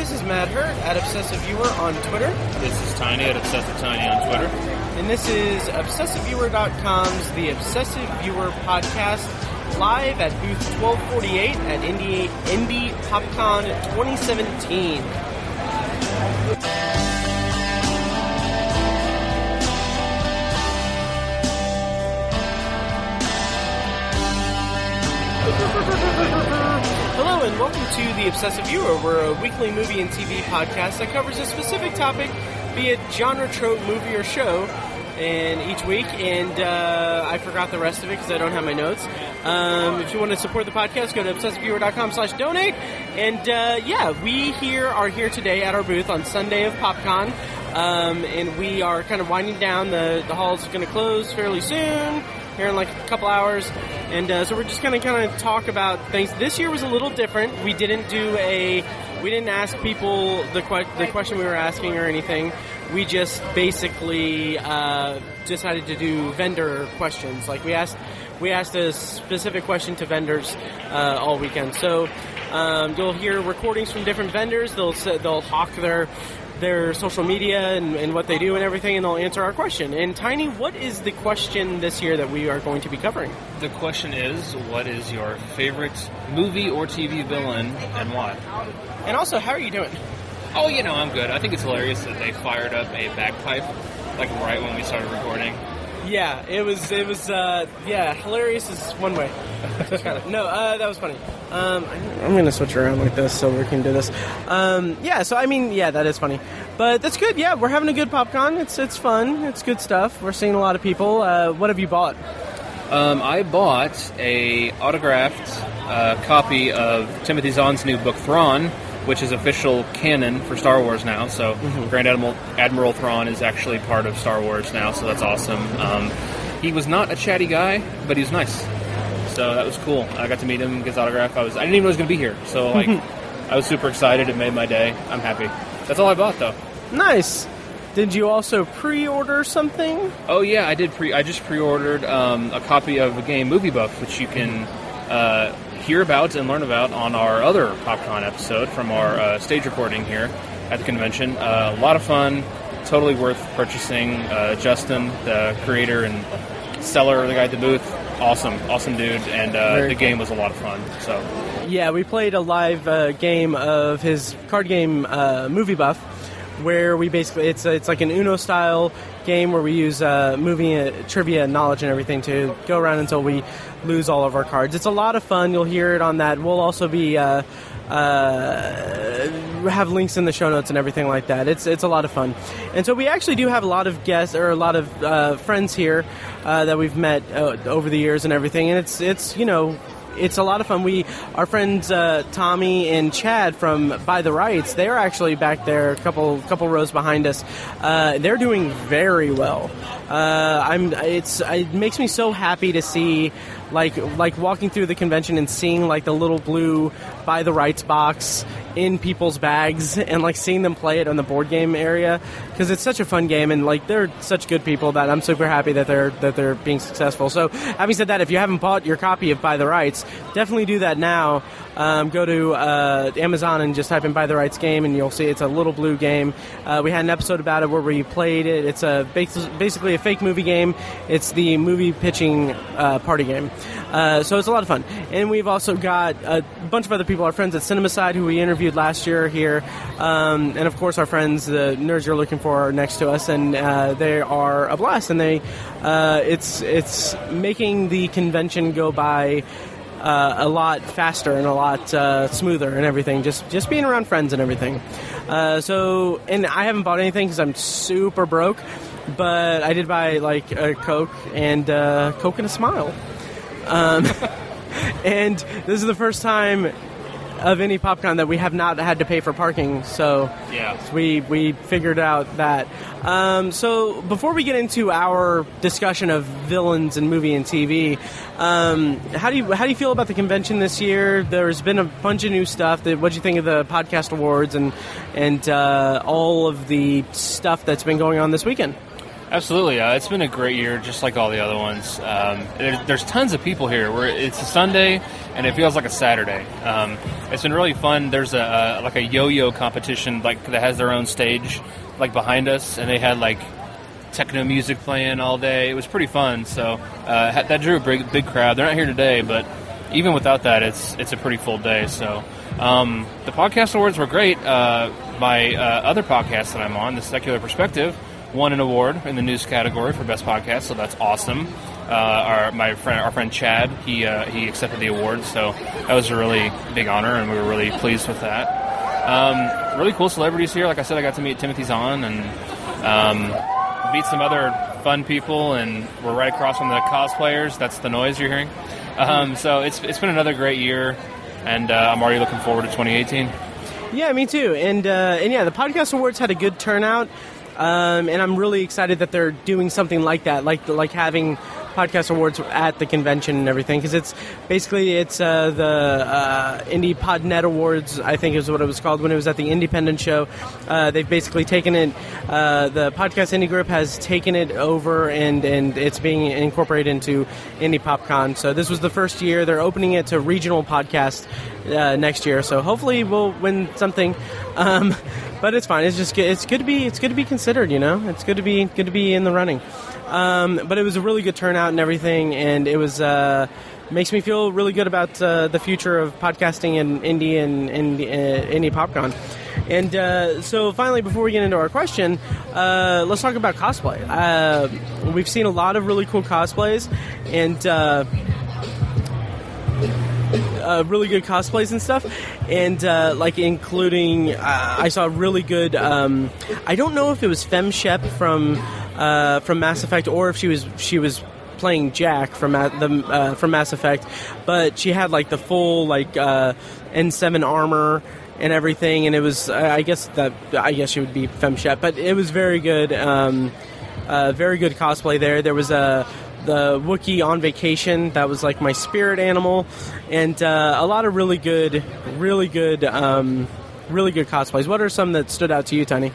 This is Matt Hurt at Obsessive Viewer on Twitter. This is Tiny at Obsessive Tiny on Twitter. And this is ObsessiveViewer.com's The Obsessive Viewer Podcast, live at booth 1248 at Indy PopCon 2017. Hello and welcome to The Obsessive Viewer. We're a weekly movie and TV podcast that covers a specific topic, be it genre, trope, movie, or show, and each week. And I forgot the rest of it because I don't have my notes. If you want to support the podcast, go to ObsessiveViewer.com/donate. And we are here today at our booth on Sunday of PopCon. And we are kind of winding down. The hall's going to close fairly soon, here in like a couple hours. And so we're just going to kind of talk about things. This year was a little different. We didn't ask people the question we were asking or anything. We just basically decided to do vendor questions. Like we asked a specific question to vendors all weekend. So you'll hear recordings from different vendors. They'll hawk their social media and what they do and everything, and they'll answer our question. And Tiny, what is the question this year that we are going to be covering? The question is, what is your favorite movie or TV villain and why? And also, how are you doing? Oh, I'm good. I think it's hilarious that they fired up a bagpipe, like right when we started recording. Yeah, it was hilarious is one way. That was funny. I'm going to switch around like this so we can do this. That is funny. But that's good. Yeah, we're having a good PopCon. It's fun. It's good stuff. We're seeing a lot of people. What have you bought? I bought a autographed copy of Timothy Zahn's new book, Thrawn, which is official canon for Star Wars now. So Grand Admiral Thrawn is actually part of Star Wars now, so that's awesome. He was not a chatty guy, but he was nice. So that was cool. I got to meet him, get his autograph. I didn't even know he was going to be here. So I was super excited. It made my day. I'm happy. That's all I bought, though. Nice. Did you also pre-order something? Oh, yeah, I did. I just pre-ordered a copy of the game Movie Buff, which you can hear about and learn about on our other PopCon episode from our stage recording here at the convention. A lot of fun. Totally worth purchasing. Justin, the creator and seller, the guy at the booth, awesome dude, and the game was a lot of fun. So yeah, we played a live game of his card game Movie Buff, where we basically it's like an Uno style game where we use movie trivia knowledge and everything to go around until we lose all of our cards. It's a lot of fun. You'll hear it on that. We'll also be have links in the show notes and everything like that. It's a lot of fun. And so we actually do have a lot of guests or a lot of friends here that we've met over the years and everything. And it's a lot of fun. Our friends Tommy and Chad from By the Rights, they're actually back there, a couple rows behind us. They're doing very well. It makes me so happy to see like walking through the convention and seeing like the little blue By the Rights box in people's bags and like seeing them play it on the board game area, because it's such a fun game and like they're such good people that I'm super happy that they're being successful. So having said that, if you haven't bought your copy of By the Rights, definitely do that now. Go to Amazon and just type in By the Rights game and you'll see it's a little blue game. We had an episode about it where we played it. It's basically a fake movie game. It's the movie pitching party game. So it's a lot of fun. And we've also got a bunch of other people, our friends at Cinemacide, who we interviewed last year here. And of course our friends, the Nerds You're Looking For, are next to us, and they are a blast. And it's making the convention go by a lot faster and a lot smoother and everything, just being around friends and everything. And I haven't bought anything because I'm super broke, but I did buy like a Coke and Coke and a smile. And this is the first time of any PopCon that we have not had to pay for parking, so yeah, we figured out that. So before we get into our discussion of villains in movie and TV, how do you feel about the convention this year? There's been a bunch of new stuff. What do you think of the podcast awards and all of the stuff that's been going on this weekend? Absolutely. It's been a great year, just like all the other ones. There's tons of people here. It's a Sunday, and it feels like a Saturday. It's been really fun. There's a yo-yo competition that has their own stage behind us, and they had techno music playing all day. It was pretty fun. So that drew a big crowd. They're not here today, but even without that, it's a pretty full day. So the podcast awards were great. My other podcast that I'm on, The Secular Perspective, won an award in the news category for best podcast, so that's awesome. Our friend Chad, he accepted the award, so that was a really big honor, and we were really pleased with that. Really cool celebrities here. Like I said, I got to meet Timothy Zahn and meet some other fun people, and we're right across from the cosplayers. That's the noise you're hearing. So it's been another great year, and I'm already looking forward to 2018. Yeah, me too. And yeah, the podcast awards had a good turnout. And I'm really excited that they're doing something like that, like having podcast awards at the convention and everything, because it's the Indy PodNet Awards, I think is what it was called when it was at the Independent show. They've basically taken it, the Podcast Indie Group has taken it over, and it's being incorporated into Indy PopCon. So this was the first year. They're opening it to regional podcasts next year, so hopefully we'll win something. But it's fine. It's good to be considered. It's good to be in the running. But it was a really good turnout and everything, and it was makes me feel really good about the future of podcasting in Indy and Indy PopCon. And so finally, before we get into our question, let's talk about cosplay. We've seen a lot of really cool cosplays, and really good cosplays and stuff, and including I saw a really good I don't know if it was Femme Shep from Mass Effect, or if she was playing Jack from Mass Effect, but she had the full N7 armor and everything, and it was I guess she would be Femme Shep, but it was very good cosplay there. There was the Wookiee on vacation, that was my spirit animal, and a lot of really good cosplays. What are some that stood out to you, Tiny?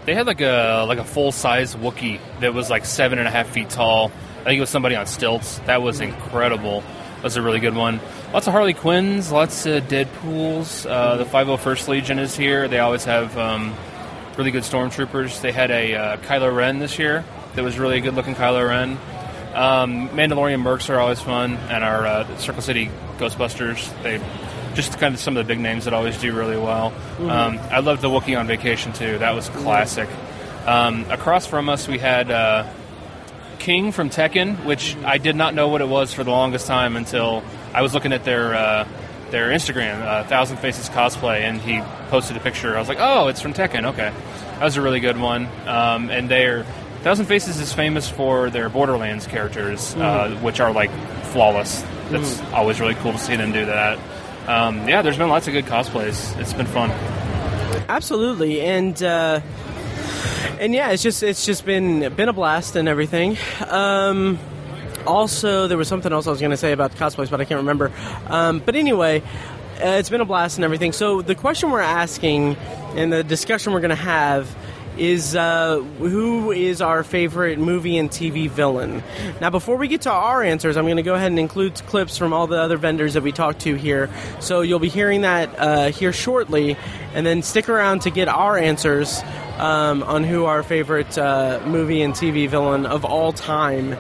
They had a full-size Wookiee that was 7.5 feet tall. I think it was somebody on stilts. That was incredible. That was a really good one. Lots of Harley Quinns, lots of Deadpools. The 501st Legion is here. They always have really good stormtroopers. They had a Kylo Ren this year that was really a good-looking Kylo Ren. Mandalorian mercs are always fun, and our Circle City Ghostbusters, they just kind of some of the big names that always do really well. I loved the Wookiee on vacation too. That was classic. Across from us we had King from Tekken, which I did not know what it was for the longest time until I was looking at their Instagram, 1,000 Faces Cosplay, and he posted a picture. I was like, oh, it's from Tekken. Okay. That was a really good one. And they're 1,000 Faces is famous for their Borderlands characters, which are flawless. That's always really cool to see them do that. Yeah, there's been lots of good cosplays. It's been fun. Absolutely, and yeah, it's just been a blast and everything. Also, there was something else I was going to say about cosplays, but I can't remember. But anyway, it's been a blast and everything. So the question we're asking and the discussion we're going to have is who is our favorite movie and TV villain? Now, before we get to our answers, I'm going to go ahead and include clips from all the other vendors that we talked to here. So you'll be hearing that here shortly, and then stick around to get our answers on who our favorite movie and TV villain of all time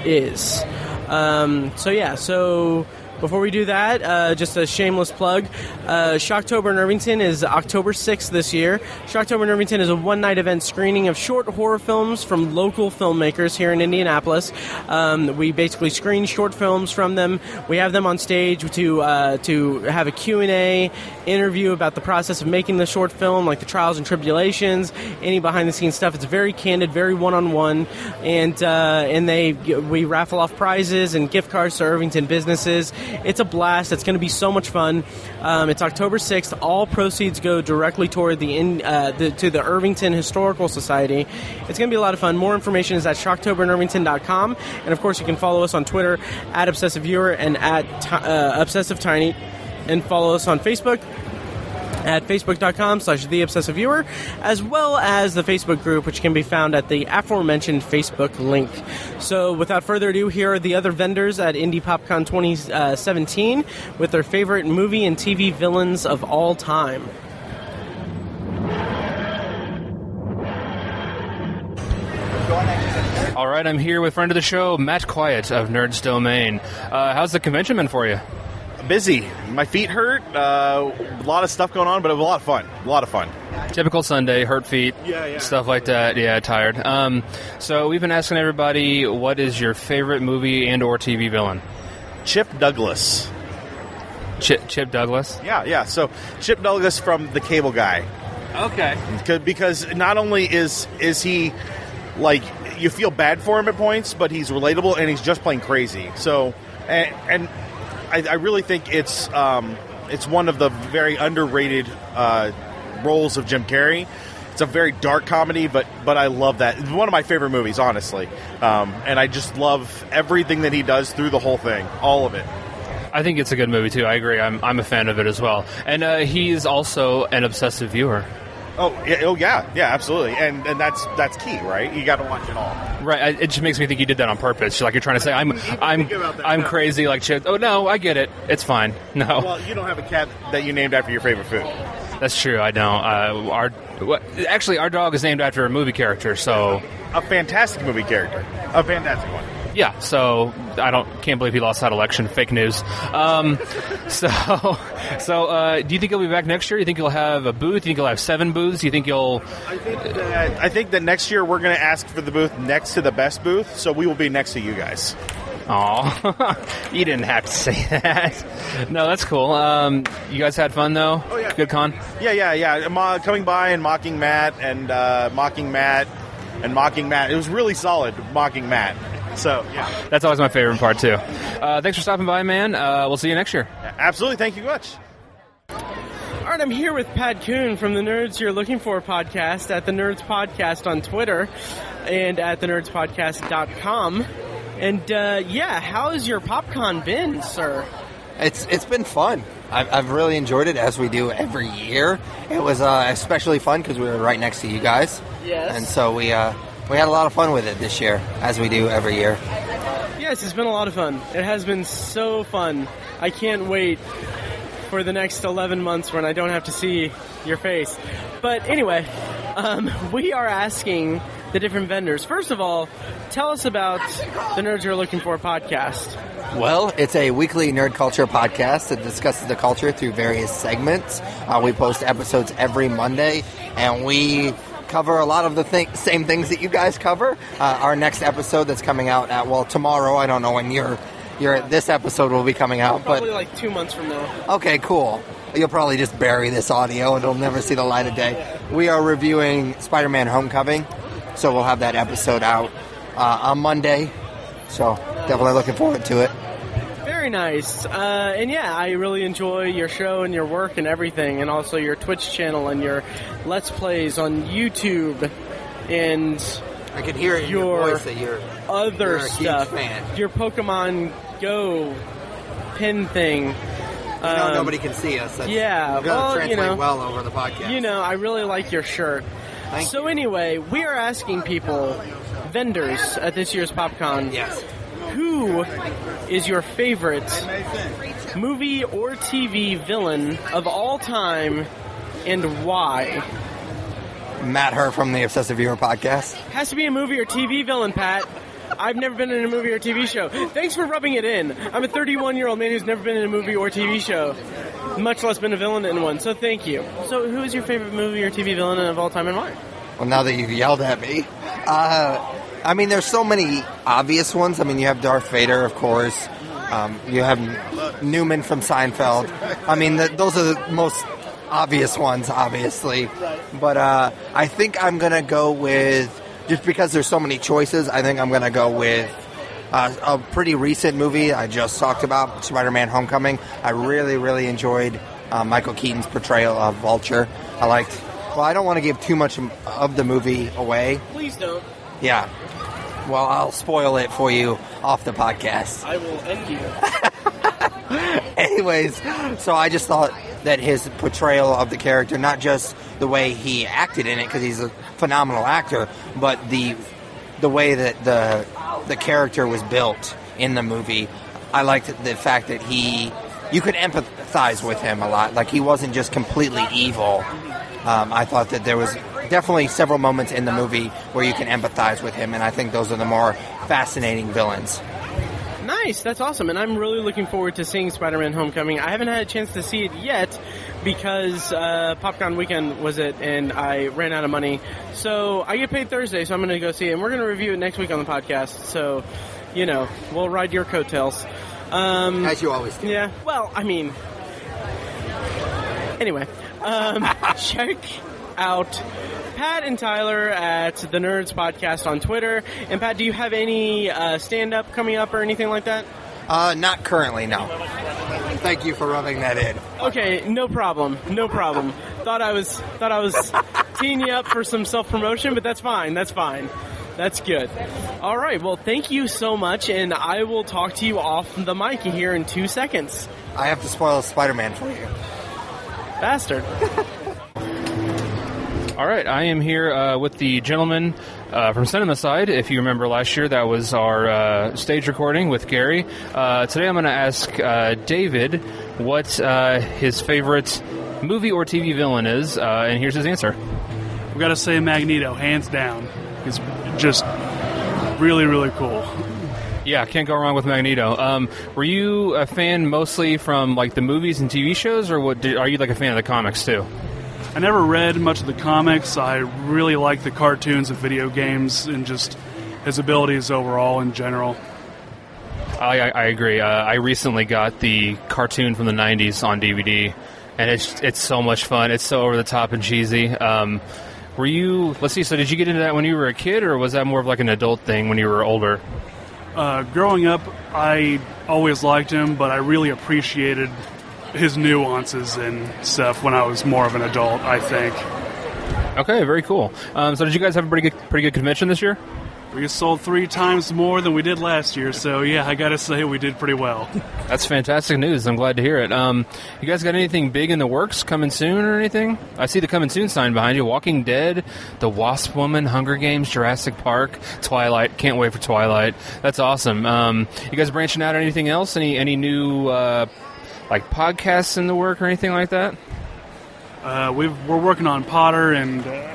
is. So before we do that, just a shameless plug. Shocktober in Irvington is October 6th this year. Shocktober in Irvington is a one-night event screening of short horror films from local filmmakers here in Indianapolis. We basically screen short films from them. We have them on stage to have a Q&A interview about the process of making the short film, like the trials and tribulations, any behind-the-scenes stuff. It's very candid, very one-on-one, and we raffle off prizes and gift cards to Irvington businesses. It's a blast. It's going to be so much fun. It's October 6th. All proceeds go directly toward to the Irvington Historical Society. It's going to be a lot of fun. More information is at shocktoberinirvington.com. And, of course, you can follow us on Twitter at ObsessiveViewer and at ObsessiveTiny. And follow us on Facebook at facebook.com/theobsessiveviewer, as well as the Facebook group, which can be found at the aforementioned Facebook link. So without further ado, here are the other vendors at Indy PopCon 2017 with their favorite movie and TV villains of all time. All right, I'm here with friend of the show, Matt Quiet of Nerds Domain. How's the convention been for you? Busy. My feet hurt. A lot of stuff going on, but it was a lot of fun. A lot of fun. Typical Sunday, hurt feet, stuff like that. Yeah, tired. So we've been asking everybody, what is your favorite movie and or TV villain? Chip Douglas. Chip Douglas? Yeah. So Chip Douglas from The Cable Guy. Okay. Because not only is he, like, you feel bad for him at points, but he's relatable and he's just plain crazy. So, and I really think it's one of the very underrated roles of Jim Carrey. It's a very dark comedy, but I love that. It's one of my favorite movies, honestly. And I just love everything that he does through the whole thing, all of it. I think it's a good movie, too. I agree. I'm a fan of it as well. And he's also an obsessive viewer. Oh yeah, absolutely, and that's key, right? You got to watch it all. Right, it just makes me think you did that on purpose. Like you're trying to say I'm crazy like Chip. Oh no, I get it. It's fine. No. Well, you don't have a cat that you named after your favorite food. That's true. I don't. Our dog is named after a movie character. So a fantastic movie character, a fantastic one. Yeah, so can't believe he lost that election. Fake news. So do you think he'll be back next year? Do you think he'll have a booth? Do you think he'll have 7 booths? Do you think you'll? I think that next year we're going to ask for the booth next to the best booth, so we will be next to you guys. Aw, you didn't have to say that. No, that's cool. You guys had fun though. Oh yeah, good con. Yeah. Coming by and mocking Matt and mocking Matt. It was really solid mocking Matt. So, yeah. That's always my favorite part, too. Thanks for stopping by, man. We'll see you next year. Absolutely. Thank you much. All right, I'm here with Pat Kuhn from the Nerds You're Looking For podcast at the Nerds Podcast on Twitter and at thenerdspodcast.com. And, how has your PopCon been, sir? It's been fun. I've really enjoyed it, as we do every year. It was especially fun because we were right next to you guys. Yes. And so we had a lot of fun with it this year, as we do every year. Yes, it's been a lot of fun. It has been so fun. I can't wait for the next 11 months when I don't have to see your face. But anyway, we are asking the different vendors. First of all, tell us about the Nerds You're Looking For podcast. Well, it's a weekly nerd culture podcast that discusses the culture through various segments. We post episodes every Monday, and we cover a lot of the same things that you guys cover. Our next episode that's coming out tomorrow. I don't know when this episode will be coming out, probably like 2 months from now. Okay, cool. You'll probably just bury this audio and it'll never see the light of day. We are reviewing Spider-Man Homecoming, so we'll have that episode out on Monday. So definitely looking forward to it. Very nice. I really enjoy your show and your work and everything, and also your Twitch channel and your Let's Plays on YouTube, and I can hear it in your voice that you're a stuff. Huge fan. Your Pokemon Go pin thing. Nobody can see us. That's translate well over the podcast. I really like your shirt. Thank you. Anyway, we are asking people, vendors at this year's PopCon. Yes. Who is your favorite movie or TV villain of all time, and why? Matt Herr from the Obsessive Viewer podcast. Has to be a movie or TV villain, Pat. I've never been in a movie or TV show. Thanks for rubbing it in. I'm a 31-year-old man who's never been in a movie or TV show, much less been a villain in one, so thank you. So who is your favorite movie or TV villain of all time and why? Well, now that you've yelled at me, there's so many obvious ones. You have Darth Vader, of course. You have Newman from Seinfeld. Those are the most obvious ones, obviously. But I think I'm going to go with, just because there's so many choices, I think I'm going to go with a pretty recent movie I just talked about, Spider-Man Homecoming. I really, really enjoyed Michael Keaton's portrayal of Vulture. I don't want to give too much of the movie away. Please don't. Yeah. Well, I'll spoil it for you off the podcast. I will end you. Anyways, so I just thought that his portrayal of the character, not just the way he acted in it, because he's a phenomenal actor, but the way that the character was built in the movie. I liked the fact that you could empathize with him a lot. Like, he wasn't just completely evil. I thought that there was definitely several moments in the movie where you can empathize with him, and I think those are the more fascinating villains. Nice, that's awesome, and I'm really looking forward to seeing Spider-Man Homecoming. I haven't had a chance to see it yet because PopCon weekend was it, and I ran out of money. So I get paid Thursday, so I'm going to go see it, and we're going to review it next week on the podcast. So, we'll ride your coattails. As you always do. Yeah, well, I mean, anyway, check out Pat and Tyler at the Nerds Podcast on Twitter. And Pat, do you have any stand-up coming up or anything like that? Not currently, no. Thank you for rubbing that in. Okay, no problem. Thought I was teeing you up for some self-promotion, but that's fine. That's good. All right, well, thank you so much, and I will talk to you off the mic here in 2 seconds. I have to spoil Spider-Man for you. Bastard. All right, I am here with the gentleman from Cinemacide. If you remember last year, that was our stage recording with Gary. Today I'm going to ask David what his favorite movie or TV villain is, and here's his answer. We've got to say Magneto, hands down. He's just really, really cool. Yeah, can't go wrong with Magneto. Were you a fan mostly from like the movies and TV shows, or are you like a fan of the comics too? I never read much of the comics. I really like the cartoons and video games and just his abilities overall in general. I agree. I recently got the cartoon from the 90s on DVD, and it's so much fun. It's so over the top and cheesy. Were you, let's see, so did you get into that when you were a kid, or was that more of like an adult thing when you were older? Growing up, I always liked him, but I really appreciated his nuances and stuff when I was more of an adult, I think. Okay, very cool. So did you guys have a pretty good convention this year? We sold 3 times more than we did last year, so yeah, I gotta say we did pretty well. That's fantastic news. I'm glad to hear it. You guys got anything big in the works coming soon or anything? I see the coming soon sign behind you. Walking Dead, The Wasp Woman, Hunger Games, Jurassic Park, Twilight. Can't wait for Twilight. That's awesome. You guys branching out or anything else? Any new like podcasts in the work or anything like that? We're working on Potter and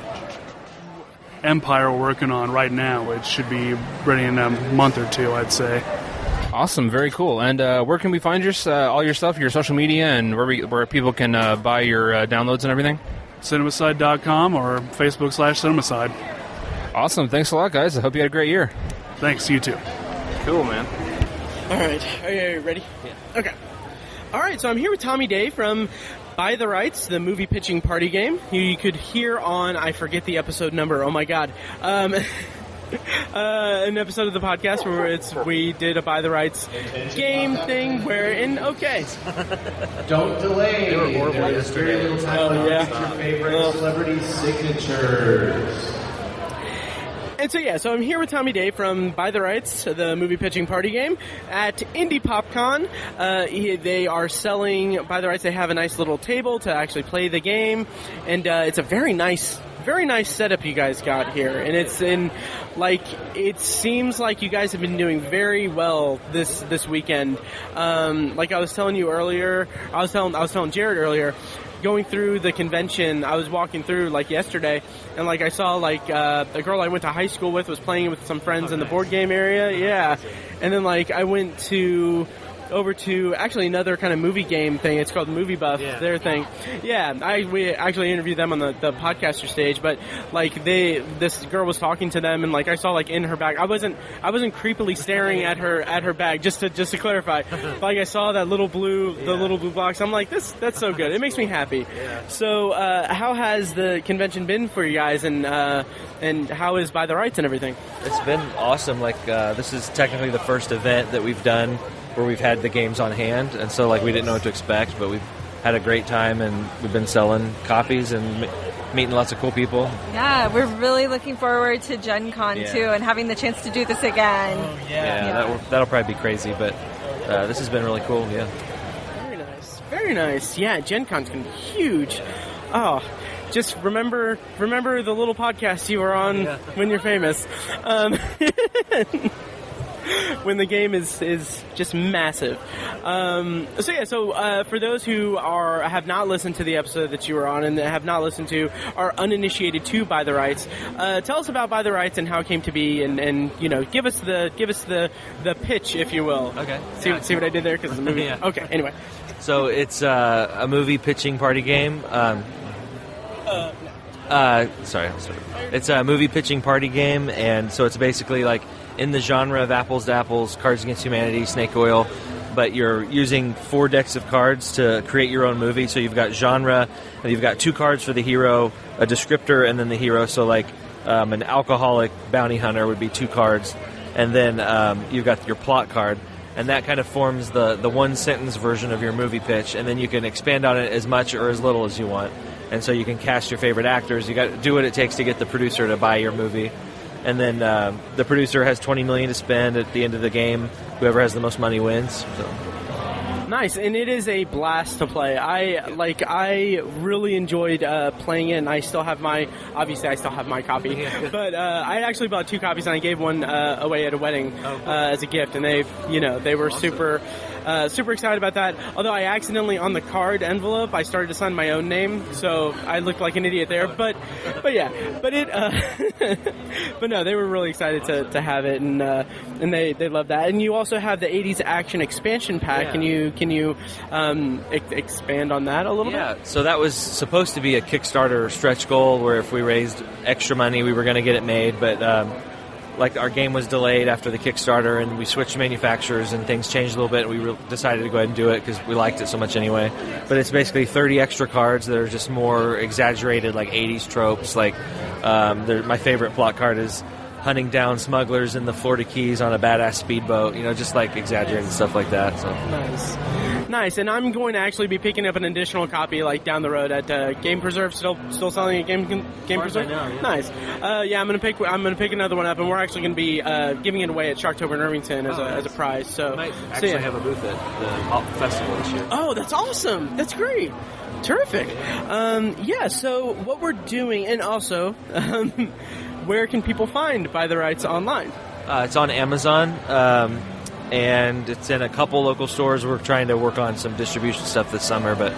Empire we're working on right now. It should be ready in a month or 2, I'd say. Awesome, very cool. And where can we find all your stuff, your social media, and where people can buy your downloads and everything? Cinemacide.com or Facebook/Cinemacide. Awesome, thanks a lot, guys. I hope you had a great year. Thanks, you too. Cool, man. All right, are you ready? Yeah. Okay. All right, so I'm here with Tommy Day from Buy the Rights, the movie pitching party game. You could hear on, I forget the episode number, oh my god, an episode of the podcast where we did a Buy the Rights game thing okay. Don't delay. They were horrible yesterday. Your favorite celebrity signatures. And so I'm here with Tommy Day from Buy the Rights, the movie pitching party game, at Indy PopCon. They are selling Buy the Rights. They have a nice little table to actually play the game, and it's a very nice setup you guys got here. And it seems like you guys have been doing very well this weekend. Like I was telling you earlier, I was telling Jared earlier. Going through the convention, I was walking through yesterday, and I saw a girl I went to high school with was playing with some friends in the board game area. Yeah, and then I went over to actually another kind of movie game thing. It's called Movie Buff. Yeah. Their thing. Yeah, we actually interviewed them on the podcaster stage, but this girl was talking to them, and I saw in her bag. I wasn't creepily staring at her bag, just to clarify. I saw that little blue box. I'm like, that's so good. It makes me happy. Yeah. So how has the convention been for you guys, and how is Buy the Rights and everything? It's been awesome. This is technically the first event that we've done where we've had the games on hand, and so we didn't know what to expect, but we've had a great time, and we've been selling copies and meeting lots of cool people. Yeah, we're really looking forward to Gen Con too, and having the chance to do this again. Oh, yeah. That'll probably be crazy, but this has been really cool. Yeah. Very Very nice. Yeah, Gen Con's going to be huge. Oh, just remember the little podcast you were on when you're famous. When the game is just massive. So for those who have not listened to the episode that you were on and have not listened to, are uninitiated to By the Rights, tell us about By the Rights and how it came to be, and give us the pitch, if you will. Okay. See what I did there, because the movie. Yeah. Okay. Anyway. So it's a movie pitching party game. Sorry. It's a movie pitching party game, and so it's basically like in the genre of Apples to Apples, Cards Against Humanity, Snake Oil, but you're using 4 decks of cards to create your own movie. So you've got genre, and you've got 2 cards for the hero, a descriptor, and then the hero. So like an alcoholic bounty hunter would be 2 cards, and then you've got your plot card. And that kind of forms the one-sentence version of your movie pitch, and then you can expand on it as much or as little as you want. And so you can cast your favorite actors. You got to do what it takes to get the producer to buy your movie. And then the producer has $20 million to spend at the end of the game. Whoever has the most money wins. So. Nice, and it is a blast to play. I really enjoyed playing it, and I still have my copy. But I actually bought 2 copies, and I gave one away at a wedding as a gift, and they were awesome. Super excited about that. Although I accidentally, on the card envelope, I started to sign my own name, so I looked like an idiot there. But no, they were really excited to have it, and they love that. And you also have the 80s action expansion pack. Yeah. Can you expand on that a little bit? Yeah. So that was supposed to be a Kickstarter stretch goal, where if we raised extra money, we were going to get it made, but. Our game was delayed after the Kickstarter, and we switched manufacturers, and things changed a little bit. We decided to go ahead and do it because we liked it so much anyway. But it's basically 30 extra cards that are just more exaggerated, like 80s tropes. My favorite plot card is hunting down smugglers in the Florida Keys on a badass speedboat. Just like exaggerated stuff like that. So. Nice. And I'm going to actually be picking up an additional copy down the road at Game Preserve. Still selling at Game Preserve. Now, yeah. Nice. I'm gonna pick another one up, and we're actually going to be giving it away at Shocktober in Irvington as a prize. So might actually have a booth at the festival this year. Oh, that's awesome. That's great. Terrific. So what we're doing, and also, where can people find By the Rights online? It's on Amazon. And it's in a couple local stores. We're trying to work on some distribution stuff this summer, but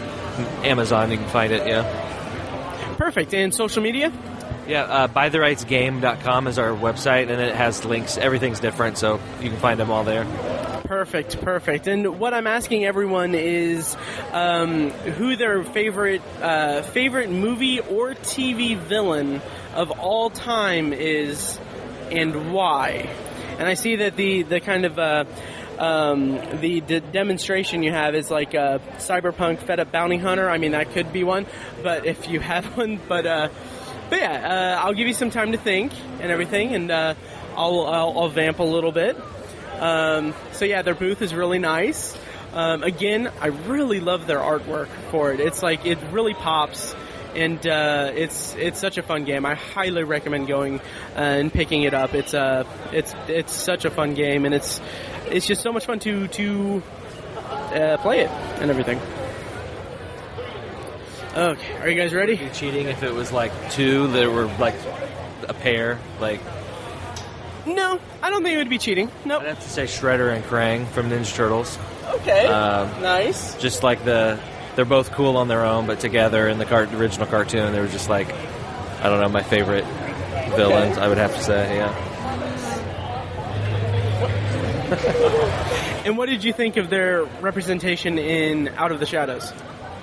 Amazon, you can find it, yeah. Perfect. And social media? Yeah, bytherightsgame.com is our website, and it has links. Everything's different, so you can find them all there. Perfect. And what I'm asking everyone is who their favorite movie or TV villain of all time is, and why. And I see that the kind of the demonstration you have is like a cyberpunk fed up bounty hunter. I mean, that could be one, but if you have one, but yeah, I'll give you some time to think and everything, and I'll vamp a little bit. So yeah, their booth is really nice. Again, I really love their artwork for it. It's like it really pops. And it's such a fun game. I highly recommend going and picking it up. It's such a fun game, and it's just so much fun to play it and everything. Okay, are you guys ready? It'd be cheating if it was like 2 that were like a pair, like. No, I don't think it would be cheating. Nope. I'd have to say Shredder and Krang from Ninja Turtles. Okay. Nice. Just like they're both cool on their own, but together in the original cartoon, they were just like, I don't know, my favorite villains, I would have to say, yeah. And what did you think of their representation in Out of the Shadows?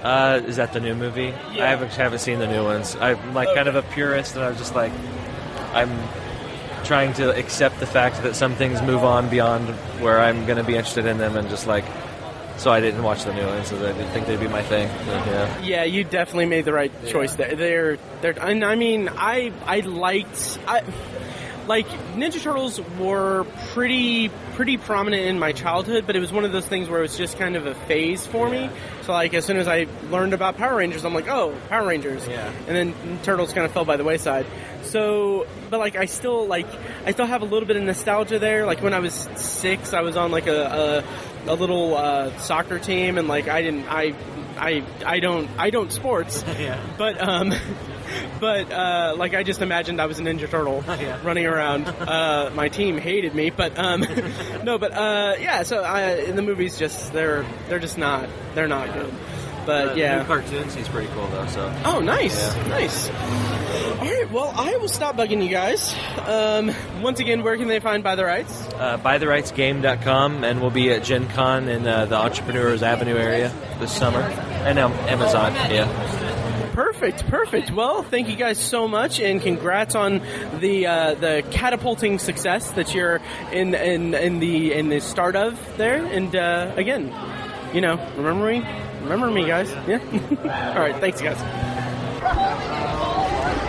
Is that the new movie? Yeah. I haven't seen the new ones. I'm kind of a purist, and I'm just like, I'm trying to accept the fact that some things move on beyond where I'm going to be interested in them, and just like, so I didn't watch the new ones, so I didn't think they'd be my thing. So, yeah. Yeah, you definitely made the right choice there. They're, and I mean, I like Ninja Turtles were pretty prominent in my childhood, but it was one of those things where it was just kind of a phase for me. So like as soon as I learned about Power Rangers, I'm like, oh, Power Rangers. Yeah. And then Turtles kind of fell by the wayside. So, but like I still have a little bit of nostalgia there. Like when I was 6, I was on like a little soccer team, and like I I don't sports, but like I just imagined I was a Ninja Turtle running around. My team hated me, but yeah. So in the movies, they're not good. But the new cartoons, he's pretty cool though. So. Oh, nice. All right, well, I will stop bugging you guys. Once again, where can they find By the Rights? BuyTheRightsGame.com, and we'll be at Gen Con in the Entrepreneurs Avenue area this summer, and Amazon. Yeah. Perfect. Well, thank you guys so much, and congrats on the catapulting success that you're in the start of there. And again, remember me, guys. Yeah. All right, thanks, guys.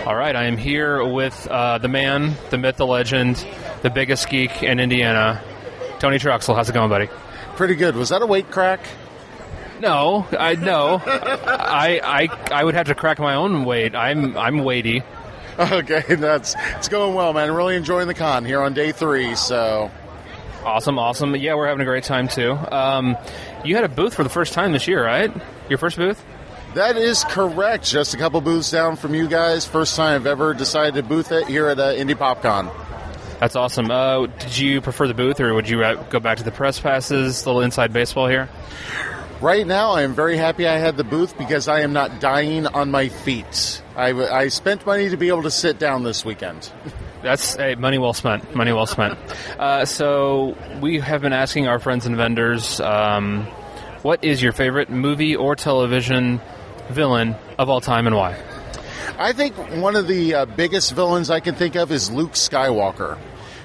All right, I am here with the man, the myth, the legend, the biggest geek in Indiana, Tony Truxell. How's it going, buddy? Pretty good. Was that a weight crack? No. I would have to crack my own weight. I'm weighty. Okay, it's going well, man. I'm really enjoying the con here on day 3. So awesome. Yeah, we're having a great time too. You had a booth for the first time this year, right? Your first booth? That is correct. Just a couple booths down from you guys. First time I've ever decided to booth it here at Indy PopCon. That's awesome. Did you prefer the booth, or would you go back to the press passes? A little inside baseball here. Right now, I am very happy I had the booth because I am not dying on my feet. I spent money to be able to sit down this weekend. That's money well spent. So we have been asking our friends and vendors, what is your favorite movie or television villain of all time, and why? I think one of the biggest villains I can think of is Luke Skywalker.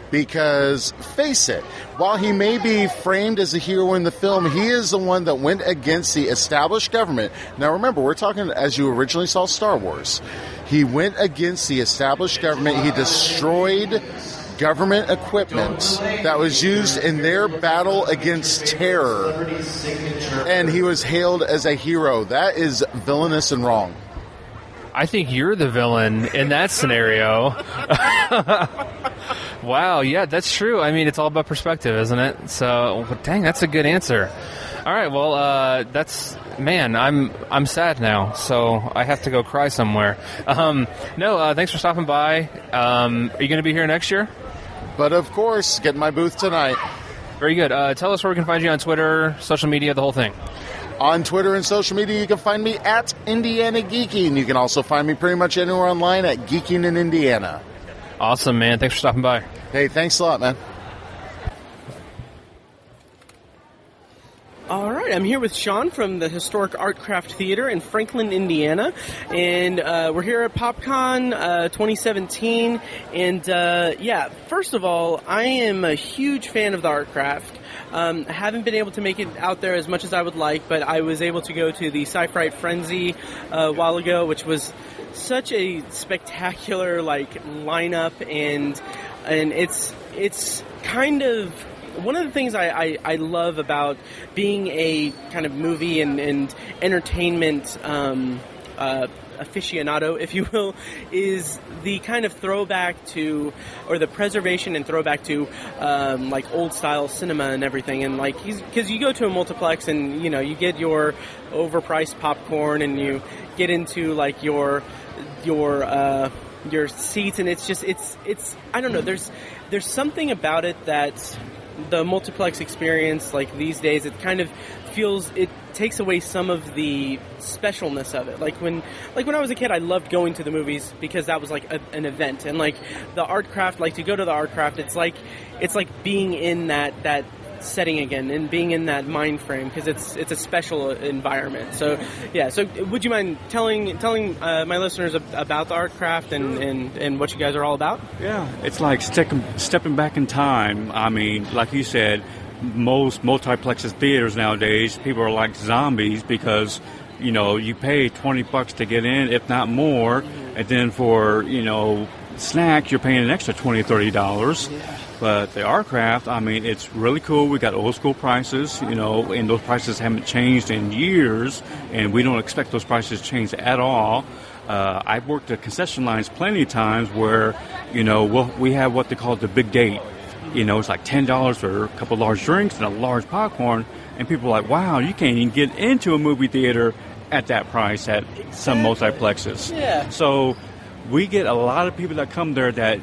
Because, face it, while he may be framed as a hero in the film, he is the one that went against the established government. Now remember, we're talking as you originally saw Star Wars. He went against the established government. He destroyed government equipment that was used in their battle against terror. And he was hailed as a hero. That is villainous and wrong. I think you're the villain in that scenario. Wow, yeah, that's true. I mean, it's all about perspective, isn't it? So, dang, that's a good answer. All right, well, I'm sad now, so I have to go cry somewhere. Thanks for stopping by. Are you going to be here next year? But of course, get in my booth tonight. Very good. Tell us where we can find you on Twitter, social media, the whole thing. On Twitter and social media, you can find me at Indiana Geeking. You can also find me pretty much anywhere online at Geeking in Indiana. Awesome, man. Thanks for stopping by. Hey, thanks a lot, man. All right, I'm here with Sean from the historic Artcraft Theater in Franklin, Indiana, and we're here at PopCon 2017. And first of all, I am a huge fan of the Artcraft. I haven't been able to make it out there as much as I would like, but I was able to go to the Sci-Fi Frenzy a while ago, which was such a spectacular lineup, and it's kind of one of the things I love about being a kind of movie and entertainment aficionado, if you will, is the kind of throwback to, or the preservation and throwback to old style cinema and everything. And because you go to a multiplex and you get your overpriced popcorn and you get into your seats, and it's I don't know, there's something about it that the multiplex experience, these days, it kind of feels, it takes away some of the specialness of it. When I was a kid, I loved going to the movies because that was an event, and the Artcraft, to go to the Artcraft, it's like being in that setting again and being in that mind frame, because it's a special environment. So would you mind telling my listeners about the Artcraft and what you guys are all about? Yeah, it's like stepping back in time. I mean, like you said, most multiplexes theaters nowadays, people are like zombies because you pay $20 to get in, if not more, and then for snacks you're paying an extra $20-$30. But the Artcraft, I mean, it's really cool. We got old school prices, and those prices haven't changed in years, and we don't expect those prices to change at all. I've worked at concession lines plenty of times where, we have what they call the big date. It's like $10 for a couple large drinks and a large popcorn, and people are like, wow, you can't even get into a movie theater at that price at some multiplexes. Yeah. So we get a lot of people that come there that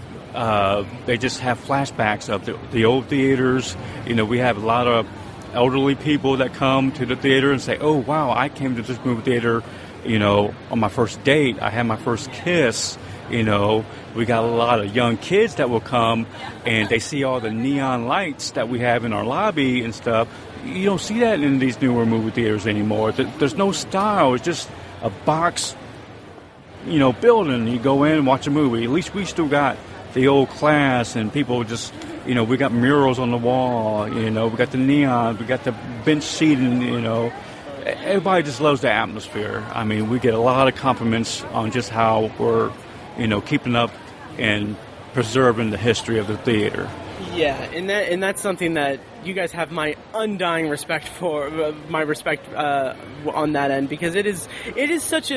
they just have flashbacks of the old theaters. We have a lot of elderly people that come to the theater and say, oh, wow, I came to this movie theater, on my first date. I had my first kiss. We got a lot of young kids that will come and they see all the neon lights that we have in our lobby and stuff. You don't see that in these newer movie theaters anymore. There's no style. It's just a box, building. You go in and watch a movie. At least we still got the old class, and people just, we got murals on the wall, we got the neon, we got the bench seating, Everybody just loves the atmosphere. I mean, we get a lot of compliments on just how we're, keeping up and preserving the history of the theater. Yeah, and that's something that you guys have my undying respect for, on that end, because it's such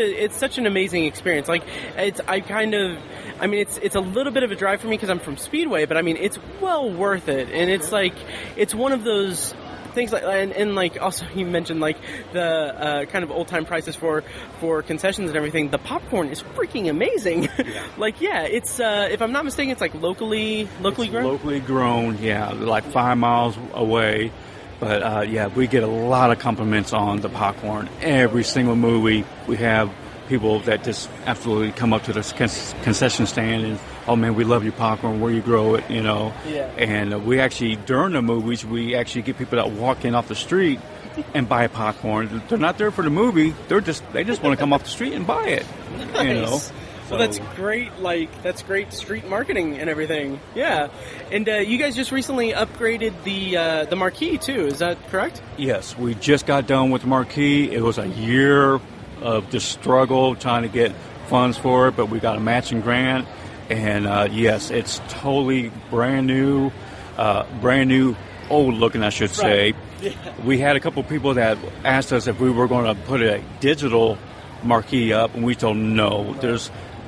an amazing experience. Like it's a little bit of a drive for me because I'm from Speedway, but I mean it's well worth it, and it's one of those things like, and like also you mentioned like the kind of old time prices for concessions and everything. The popcorn is freaking amazing. It's if I'm not mistaken, it's like locally grown. Locally grown, yeah, like 5 miles away. But we get a lot of compliments on the popcorn. Every single movie we have people that just absolutely come up to the concession stand and, oh man, we love your popcorn, where you grow it, Yeah. And we actually, during the movies, we actually get people that walk in off the street and buy popcorn. They're not there for the movie. They just want to come off the street and buy it. Nice. Well, that's great. That's great street marketing and everything. Yeah. And you guys just recently upgraded the marquee too. Is that correct? Yes, we just got done with the marquee. It was a year of just struggle trying to get funds for it, but we got a matching grant, and yes, it's totally brand new, old looking, I should say. Right. Yeah. We had a couple of people that asked us if we were going to put a digital marquee up, and we told them no.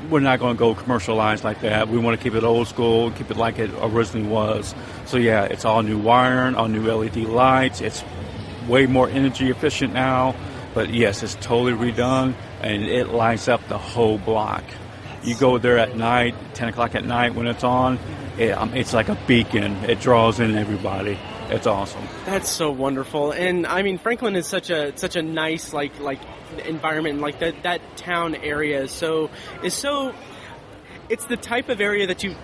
We're not going to go commercialized like that. We want to keep it old school, keep it like it originally was. So yeah, it's all new wiring, all new LED lights. It's way more energy efficient now. But yes, it's totally redone, and it lights up the whole block. You go there at night, 10 o'clock at night when it's on, it's like a beacon. It draws in everybody. It's awesome. That's so wonderful. And I mean, Franklin is such a nice like environment. Like that town area is so. It's the type of area that you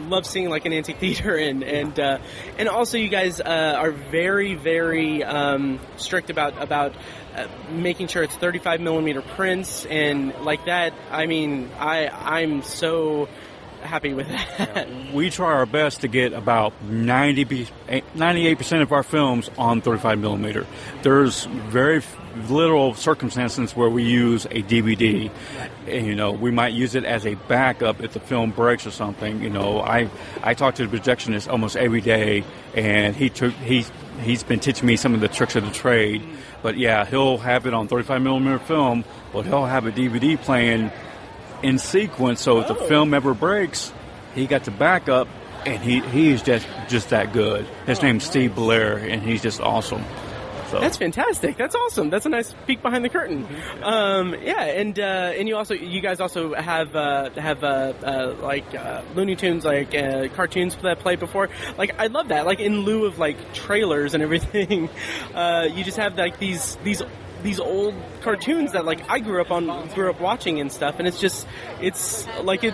love seeing like an antique theater in, and also you guys are very, very strict about making sure it's 35 millimeter prints and like that. I mean, I'm so happy with that. We try our best to get about 98% of our films on 35 millimeter. There's very little circumstances where we use a DVD. And, we might use it as a backup if the film breaks or something. I talk to the projectionist almost every day, and he's been teaching me some of the tricks of the trade. But yeah, he'll have it on 35 millimeter film, but he'll have a DVD playing in sequence, so if the film ever breaks, he got the backup, and he is just that good. His name's Steve Blair, and he's just awesome. So. That's fantastic. That's awesome. That's a nice peek behind the curtain. And you guys also have Looney Tunes, cartoons that play before. Like, I love that. Like, in lieu of like trailers and everything, you just have like these old cartoons that like I grew up watching and stuff, and it's like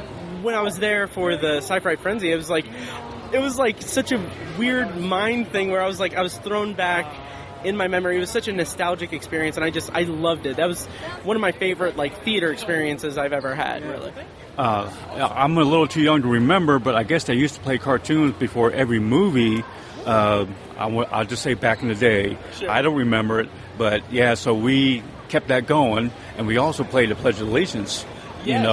when I was there for the Sci-Fi Frenzy, it was like such a weird mind thing where I was thrown back in my memory. It was such a nostalgic experience, and I loved it. That was one of my favorite like theater experiences I've ever had. Really. I'm a little too young to remember, but I guess they used to play cartoons before every movie. I'll just say back in the day. Sure. I don't remember it, but yeah, so we kept that going, and we also played the Pledge of Allegiance. Yes.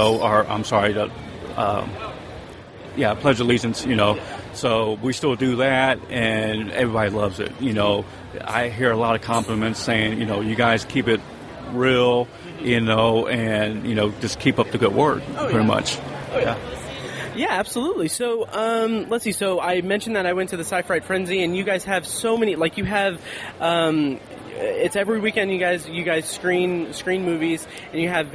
Pledge of Allegiance. So we still do that, and everybody loves it. I hear a lot of compliments saying, you guys keep it real, and just keep up the good work, pretty much. Oh, yeah. Yeah, absolutely. So, let's see. So I mentioned that I went to the Sci-Fi Frenzy, and you guys have so many, like you have, it's every weekend. You guys screen movies, and you have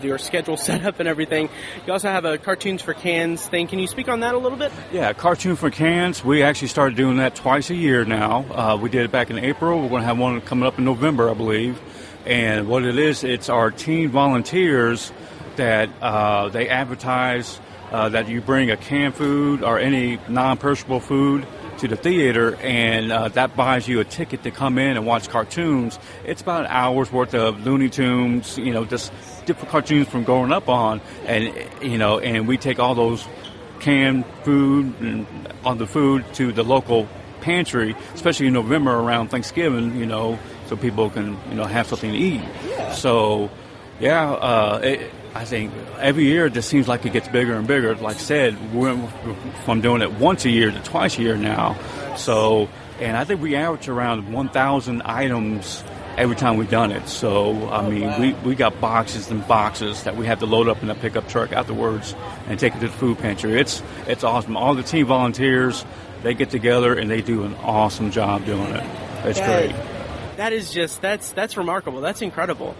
your schedule set up and everything. You also have a Cartoons for Cans thing. Can you speak on that a little bit? Yeah, Cartoon for Cans. We actually started doing that twice a year now. We did it back in April. We're going to have one coming up in November, I believe. And what it is, it's our teen volunteers that they advertise that you bring a canned food or any non-perishable food to the theater, and that buys you a ticket to come in and watch cartoons. It's about an hour's worth of Looney Tunes, just different cartoons from growing up on, and we take all those canned food and all the food to the local pantry, especially in November around Thanksgiving, so people can, have something to eat. Yeah. So, I think every year it just seems like it gets bigger and bigger. Like I said, we went from doing it once a year to twice a year now. So, and I think we average around 1,000 items every time we've done it. So, we got boxes and boxes that we have to load up in a pickup truck afterwards and take it to the food pantry. It's awesome. All the team volunteers, they get together and they do an awesome job doing it. It's great. That is that's remarkable. That's incredible.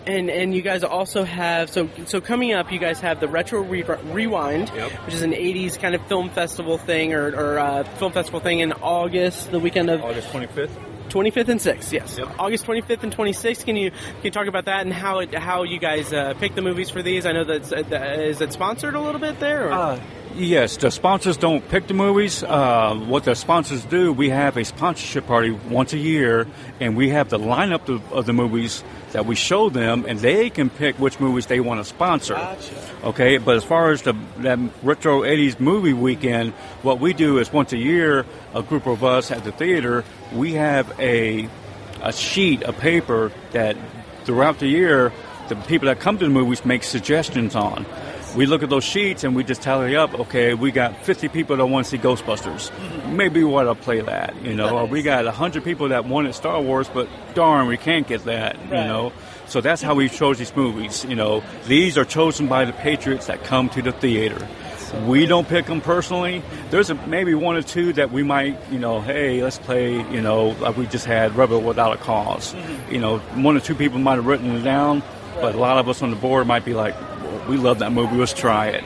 And you guys also have, so coming up, you guys have the Retro Rewind, which is an 80s kind of film festival thing, or film festival thing in August, the weekend of... August 25th? 25th and 6th, yes. Yep. August 25th and 26th. Can you talk about that and how you guys pick the movies for these? I know is it sponsored a little bit there? Or? Yes, the sponsors don't pick the movies. What the sponsors do, we have a sponsorship party once a year, and we have the lineup of the movies that we show them, and they can pick which movies they want to sponsor. Gotcha. Okay, but as far as that Retro 80s movie weekend, what we do is once a year, a group of us at the theater, we have a sheet of paper that throughout the year, the people that come to the movies make suggestions on. We look at those sheets and we just tally up, okay, we got 50 people that want to see Ghostbusters. Maybe we ought to play that, or we got 100 people that wanted Star Wars, but darn, we can't get that, Right. So that's how we chose these movies, These are chosen by the patriots that come to the theater. We don't pick them personally. There's maybe one or two that we might, hey, let's play, like we just had Rebel Without a Cause. One or two people might have written it down, but a lot of us on the board might be like, we love that movie, let's try it,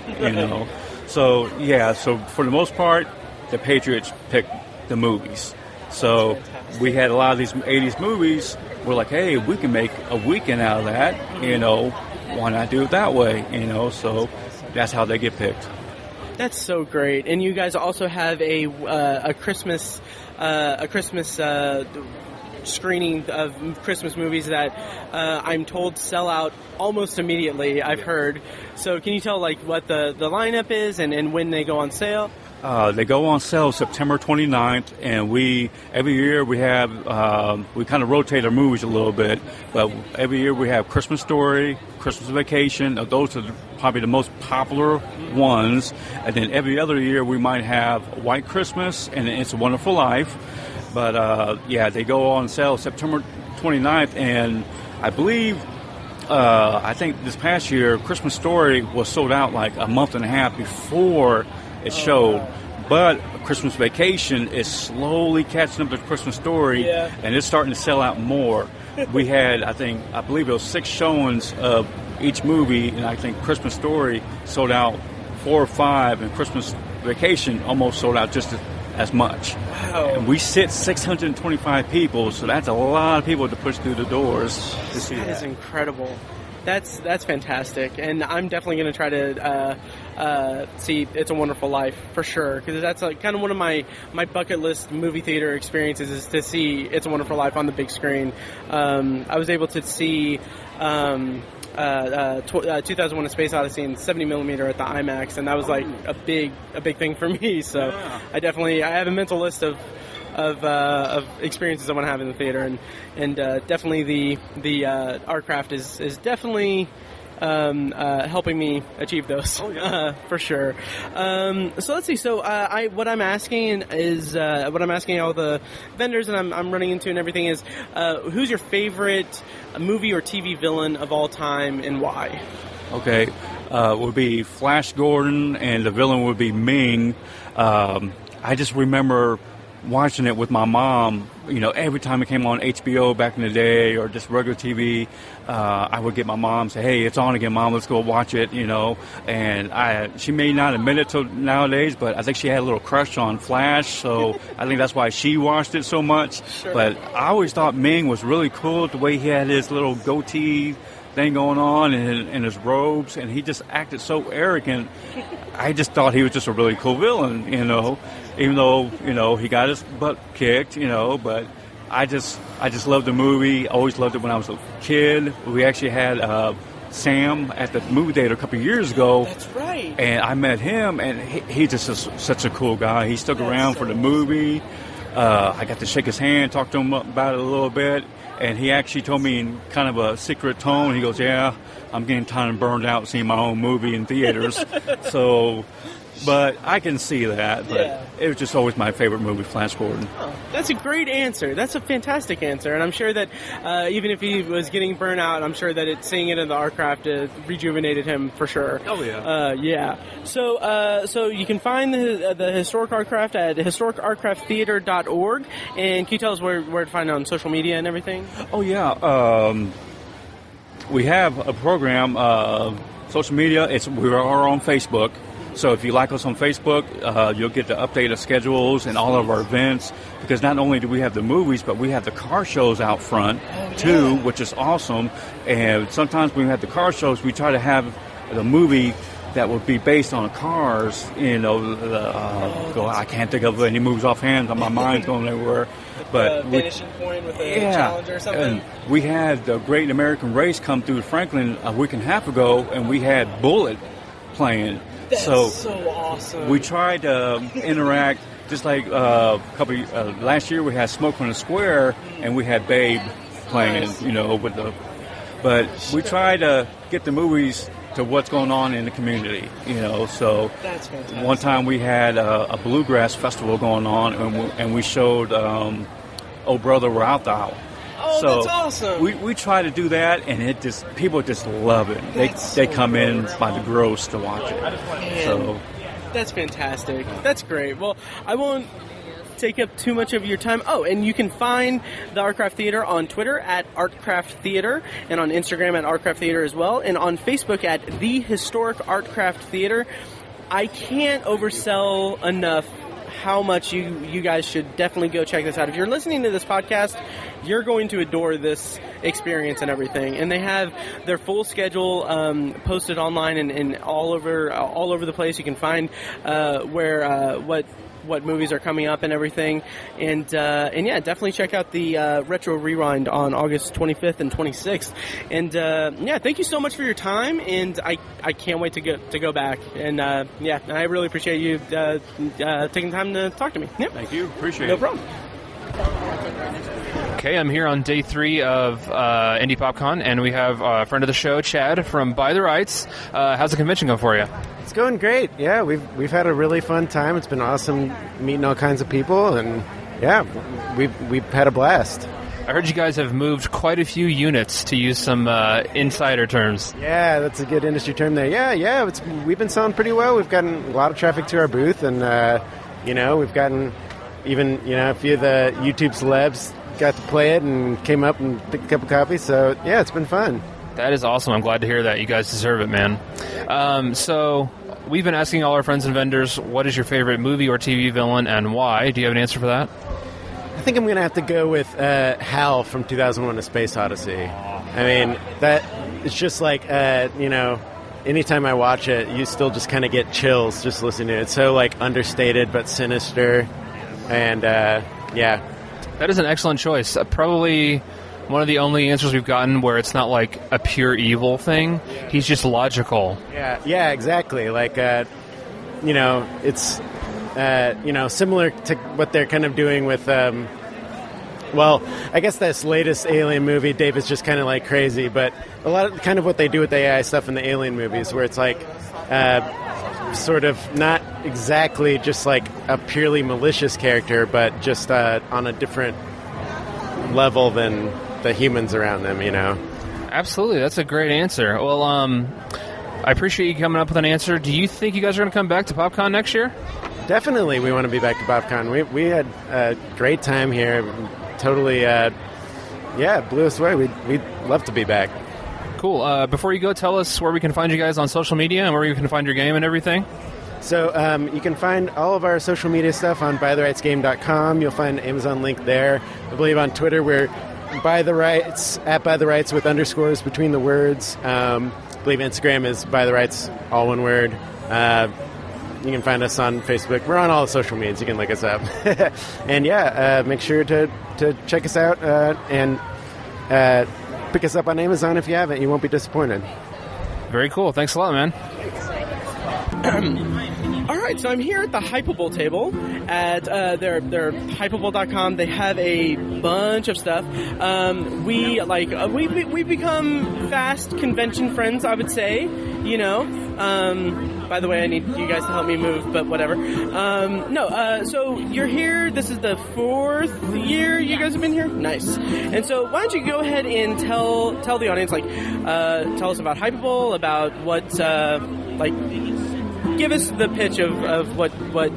So, so for the most part, the Patriots pick the movies. So we had a lot of these 80s movies. We're like, hey, we can make a weekend out of that, why not do it that way, so that's how they get picked. That's so great. And you guys also have a Christmas screening of Christmas movies that I'm told sell out almost immediately, I've heard. So can you tell what the lineup is and when they go on sale? They go on sale September 29th, and every year we have, we kind of rotate our movies a little bit, but every year we have Christmas Story, Christmas Vacation. Those are probably the most popular ones. And then every other year we might have White Christmas and It's a Wonderful Life. But, they go on sale September 29th, and I believe, I think this past year, Christmas Story was sold out like a month and a half before it showed. Wow. But Christmas Vacation is slowly catching up to Christmas Story, and it's starting to sell out more. We had, I believe it was 6 showings of each movie, and I think Christmas Story sold out 4 or 5, and Christmas Vacation almost sold out just as much. Wow. And we sit 625 people, so that's a lot of people to push through the doors to see that. That is incredible. That's fantastic, and I'm definitely going to try to see It's a Wonderful Life for sure, because that's kind of one of my bucket list movie theater experiences is to see It's a Wonderful Life on the big screen. I was able to see 2001: A Space Odyssey in 70mm at the IMAX, and that was like a big thing for me. So I have a mental list of experiences I want to have in the theater, and definitely the Artcraft is definitely helping me achieve those for sure. So let's see. So what I'm asking all the vendors and I'm running into and everything is who's your favorite movie or TV villain of all time and why? Okay, would be Flash Gordon, and the villain would be Ming. I just remember watching it with my mom. Every time it came on HBO back in the day or just regular TV, I would get my mom and say, hey, it's on again, Mom, let's go watch it, And she may not admit it till nowadays, but I think she had a little crush on Flash, so I think that's why she watched it so much. Sure. But I always thought Ming was really cool, the way he had his little goatee thing going on and his robes, and he just acted so arrogant. I just thought he was just a really cool villain, even though, he got his butt kicked, but I just loved the movie. Always loved it when I was a kid. We actually had Sam at the movie theater a couple of years ago. That's right. And I met him, and he just is such a cool guy. He stuck around for the movie. I got to shake his hand, talk to him about it a little bit. And he actually told me in kind of a secret tone, he goes, yeah, I'm getting kind of burned out seeing my own movie in theaters. But I can see that. But it was just always my favorite movie, Flash Gordon. Oh, that's a great answer. That's a fantastic answer. And I'm sure that even if he was getting burnt out, I'm sure that seeing it in the Artcraft rejuvenated him for sure. Oh, yeah. Yeah. So you can find the Historic Artcraft at historicartcrafttheater.org. And can you tell us where to find it on social media and everything? Oh, yeah. We have a program, social media. We are on Facebook. So if you like us on Facebook, you'll get the updated schedules and all of our events, because not only do we have the movies, but we have the car shows out front, too, which is awesome. And sometimes when we have the car shows, we try to have the movie that would be based on cars. I can't think of any movies offhand. My mind's going everywhere. But Vanishing Point with a challenge or something. And we had the Great American Race come through Franklin a week and a half ago, and we had Bullet playing. That's so awesome. We tried to interact, just like last year we had Smoke on the Square, and we had Babe playing, nice. But we try to get the movies to what's going on in the community, so that's fantastic. One time we had a bluegrass festival going on, and we showed Oh Brother, We're Out Thou. Oh, so that's awesome. We try to do that, and people just love it. They come in by the gross to watch it. Man, so that's fantastic. That's great. Well, I won't take up too much of your time. Oh, and you can find the Artcraft Theater on Twitter at Artcraft Theater, and on Instagram at Artcraft Theater as well, and on Facebook at The Historic Artcraft Theater. I can't oversell enough how much you guys should definitely go check this out. If you're listening to this podcast, you're going to adore this experience and everything. And they have their full schedule posted online and all over the place. You can find what movies are coming up and everything. And yeah, definitely check out the Retro Rewind on August 25th and 26th. And yeah, thank you so much for your time, and I can't wait to go back. And yeah, I really appreciate you taking time to talk to me. Yep. Thank you. Appreciate it. No problem. Okay, I'm here on day 3 of Indy PopCon, and we have a friend of the show, Chad, from Buy the Rights. How's the convention going for you? It's going great. Yeah, we've had a really fun time. It's been awesome meeting all kinds of people, and yeah, we've had a blast. I heard you guys have moved quite a few units, to use some insider terms. Yeah, that's a good industry term there. Yeah, we've been selling pretty well. We've gotten a lot of traffic to our booth, and we've gotten even a few of the YouTube celebs got to play it and came up and picked a couple copies. So yeah, it's been fun. That is awesome. I'm glad to hear that. You guys deserve it, man. So we've been asking all our friends and vendors, what is your favorite movie or TV villain and why? Do you have an answer for that? I think I'm going to have to go with Hal from 2001: A Space Odyssey. I mean, that it's just like, anytime I watch it, you still just kind of get chills just listening to it. It's so like understated but sinister. And yeah. That is an excellent choice. Probably one of the only answers we've gotten where it's not like a pure evil thing. He's just logical. Yeah, exactly. Like, it's, similar to what they're kind of doing with, I guess this latest Alien movie, Dave is just kind of like crazy, but a lot of kind of what they do with the AI stuff in the Alien movies, where it's like, sort of not exactly just like a purely malicious character, but just on a different level than the humans around them, Absolutely, that's a great answer. Well, I appreciate you coming up with an answer. Do you think you guys are going to come back to PopCon next year? Definitely, we want to be back to PopCon. We had a great time here. Totally, blew us away. We'd love to be back. Cool. Before you go, tell us where we can find you guys on social media and where you can find your game and everything. So you can find all of our social media stuff on buytherightsgame.com. You'll find an Amazon link there. I believe on Twitter we're @BuyTheRights with underscores between the words. I believe Instagram is buytherights, all one word. You can find us on Facebook. We're on all the social medias. You can look us up. And make sure to check us out and pick us up on Amazon if you haven't. You won't be disappointed. Very cool. Thanks a lot, man. All right, so I'm here at the Hypable table at their Hypable.com. They have a bunch of stuff. We've become fast convention friends, I would say. You know. By the way, I need you guys to help me move, but whatever. So you're here. This is the 4th year you guys have been here? Nice. And so why don't you go ahead and tell the audience, tell us about Hypable, about what, give us the pitch of what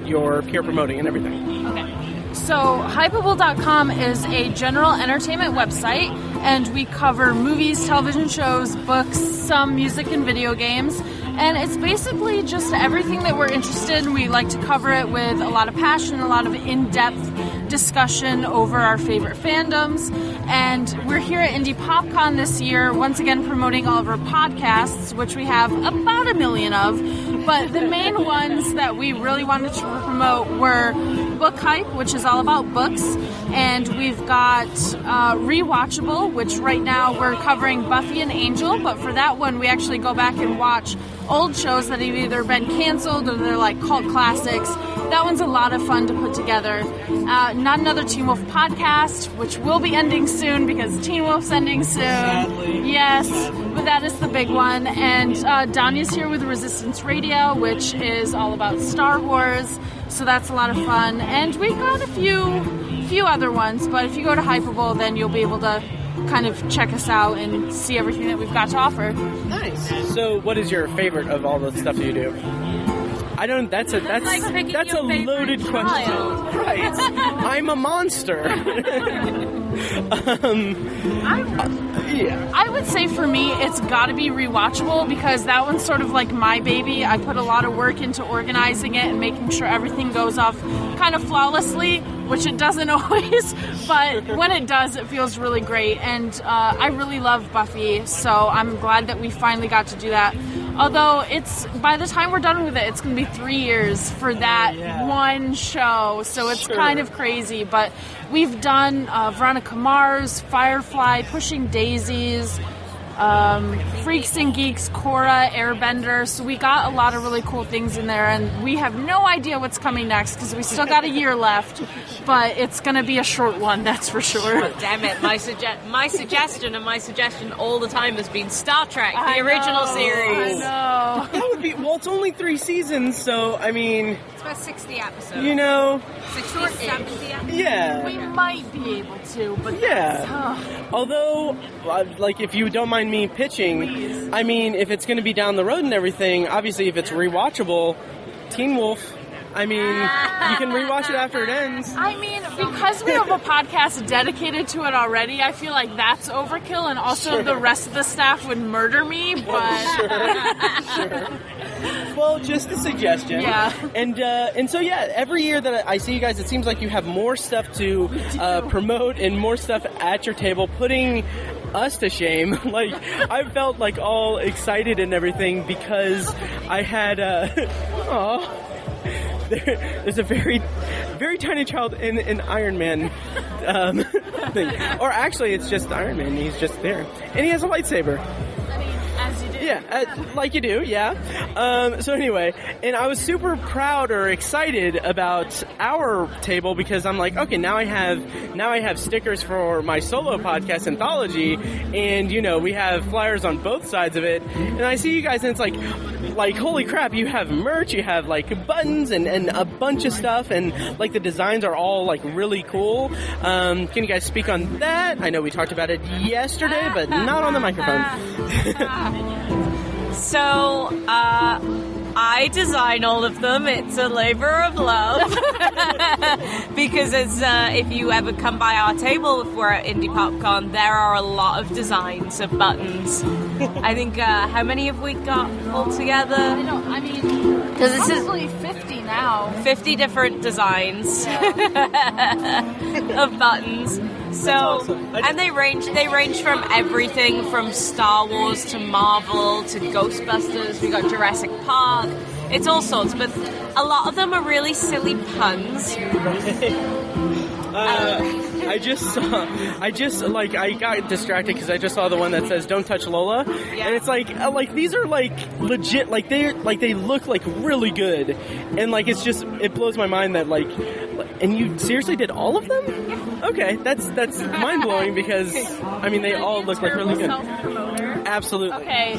you're here promoting and everything. Okay. So Hypable.com is a general entertainment website, and we cover movies, television shows, books, some music, and video games. And it's basically just everything that we're interested in. We like to cover it with a lot of passion, a lot of in-depth discussion over our favorite fandoms. And we're here at Indy PopCon this year, once again promoting all of our podcasts, which we have about 1 million of. But the main ones that we really wanted to promote were Book Hype, which is all about books. And we've got Rewatchable, which right now we're covering Buffy and Angel. But for that one, we actually go back and watch old shows that have either been canceled or they're like cult classics. That one's a lot of fun to put together. Not Another Teen Wolf podcast, which will be ending soon because Teen Wolf's ending soon. Sadly. Yes, but that is the big one. And Donnie's here with Resistance Radio, which is all about Star Wars. So that's a lot of fun. And we've got a few other ones, but if you go to Hypable, then you'll be able to kind of check us out and see everything that we've got to offer. Nice. So what is your favorite of all the stuff that you do? I don't. That's a loaded question. Right. I'm a monster. I would say for me, it's got to be Rewatchable because that one's sort of like my baby. I put a lot of work into organizing it and making sure everything goes off kind of flawlessly, which it doesn't always, but when it does, it feels really great. And I really love Buffy, so I'm glad that we finally got to do that. Although by the time we're done with it, it's going to be 3 years for that one show, so it's kind of crazy. But we've done Veronica Mars, Firefly, Pushing Daisies, Freaks and Geeks, Korra, Airbender. So we got a lot of really cool things in there, and we have no idea what's coming next because we still got a year left. But it's going to be a short one, that's for sure. Oh, damn it! My suggestion all the time has been Star Trek, the original series. I know. That would be. Well, it's only 3 seasons, so I mean. It's about 60 episodes. You know. 60 or 70 episodes. Yeah. We might be able to, but Although, if you don't mind me pitching, please. I mean, if it's going to be down the road and everything, obviously, if it's rewatchable, Teen Wolf. I mean, you can rewatch it after it ends. I mean, because we have a podcast dedicated to it already, I feel like that's overkill, and also the rest of the staff would murder me, but... Sure. Well, just a suggestion. Yeah. And so, every year that I see you guys, it seems like you have more stuff to promote and more stuff at your table, putting us to shame. I felt all excited and everything because I had... There's a very, very tiny child in an Iron Man thing. Or actually, it's just Iron Man. He's just there. And he has a lightsaber. As you do. Yeah, like you do, yeah. So anyway, and I was super proud or excited about our table because I'm like, okay, now I have stickers for my solo podcast Anthology, and we have flyers on both sides of it. And I see you guys, and it's like holy crap, you have merch, you have buttons and a bunch of stuff, and the designs are all really cool. Can you guys speak on that? I know we talked about it yesterday, but not on the microphone. So, I design all of them. It's a labor of love. Because it's, if you ever come by our table if we're at Indy PopCon, there are a lot of designs of buttons. I think, how many have we got altogether? Because this is probably 50 now. 50 different designs of buttons. So, awesome. And they range from everything from Star Wars to Marvel to Ghostbusters. We got Jurassic Park. It's all sorts, but a lot of them are really silly puns. I got distracted because I just saw the one that says "Don't touch Lola," and it's like these are like legit, they look like really good, and it blows my mind that and you seriously did all of them? Yeah. Okay, that's mind blowing because they all look like really good. Absolutely. Okay.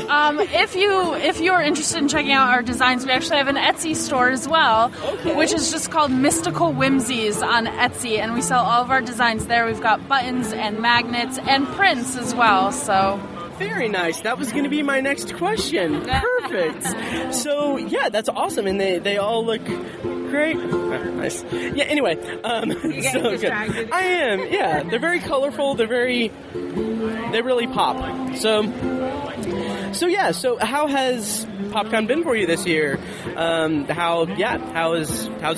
If you're interested in checking out our designs, we actually have an Etsy store as well, which is just called Mystical Whimsies on Etsy, and we sell all of our designs there. We've got buttons and magnets and prints as well. So. Very nice. That was going to be my next question. Perfect. So yeah, that's awesome, and they all look great. Oh, nice. Yeah. Anyway, so good. I am. Yeah, they're very colorful. They really pop. So yeah. So how has PopCon been for you this year? How's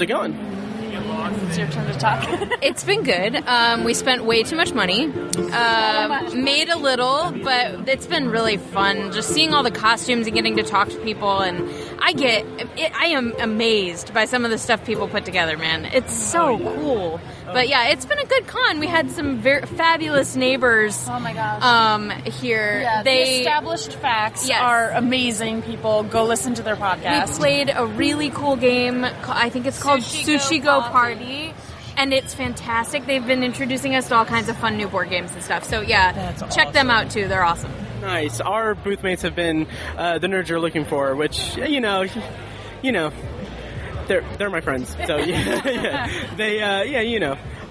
it going? It's your turn to talk. It's been good. We spent way too much money. Made a little, but it's been really fun. Just seeing all the costumes and getting to talk to people, and I am amazed by some of the stuff people put together, man. It's so cool. But yeah, it's been a good con. We had some very fabulous neighbors. Oh my gosh. Here. Yeah, the Established Facts are amazing people. Go listen to their podcast. We played a really cool game. I think it's called Sushi Go Party. And it's fantastic. They've been introducing us to all kinds of fun new board games and stuff. So yeah, check them out too. They're awesome. Nice. Our booth mates have been the nerds you're looking for, which they're my friends. So yeah. They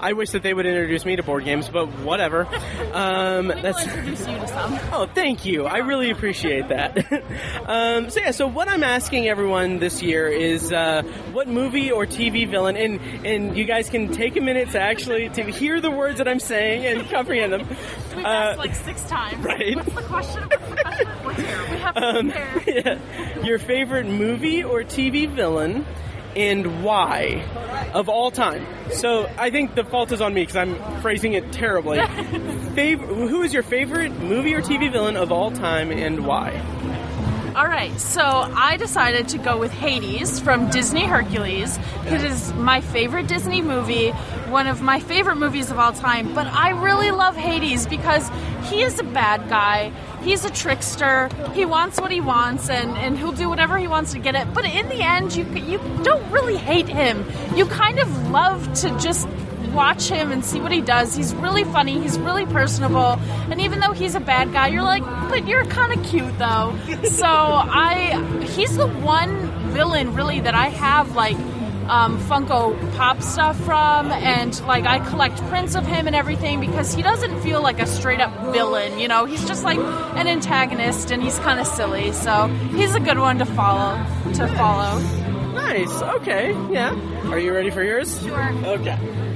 I wish that they would introduce me to board games, but whatever. We'll introduce you to some. Oh, thank you. I really appreciate that. So what I'm asking everyone this year is what movie or TV villain, and you guys can take a minute to hear the words that I'm saying and comprehend them. We've asked 6 times. Right. What's the question? We're here. We have to prepare. Yeah. Your favorite movie or TV villain and why of all time. So I think the fault is on me because I'm phrasing it terribly. Who is your favorite movie or TV villain of all time and why? All right, so I decided to go with Hades from Disney Hercules. It is my favorite Disney movie, one of my favorite movies of all time, but I really love Hades because he is a bad guy. He's a trickster. He wants what he wants, and he'll do whatever he wants to get it. But in the end, you don't really hate him. You kind of love to just watch him and see what he does. He's really funny. He's really personable. And even though he's a bad guy, you're like, but you're kind of cute, though. So he's the one villain, really, that I have, Funko Pop stuff from, and I collect prints of him and everything because he doesn't feel like a straight up villain, he's just like an antagonist and he's kind of silly, so he's a good one to follow. Nice. Okay. Yeah. Are you ready for yours? Sure.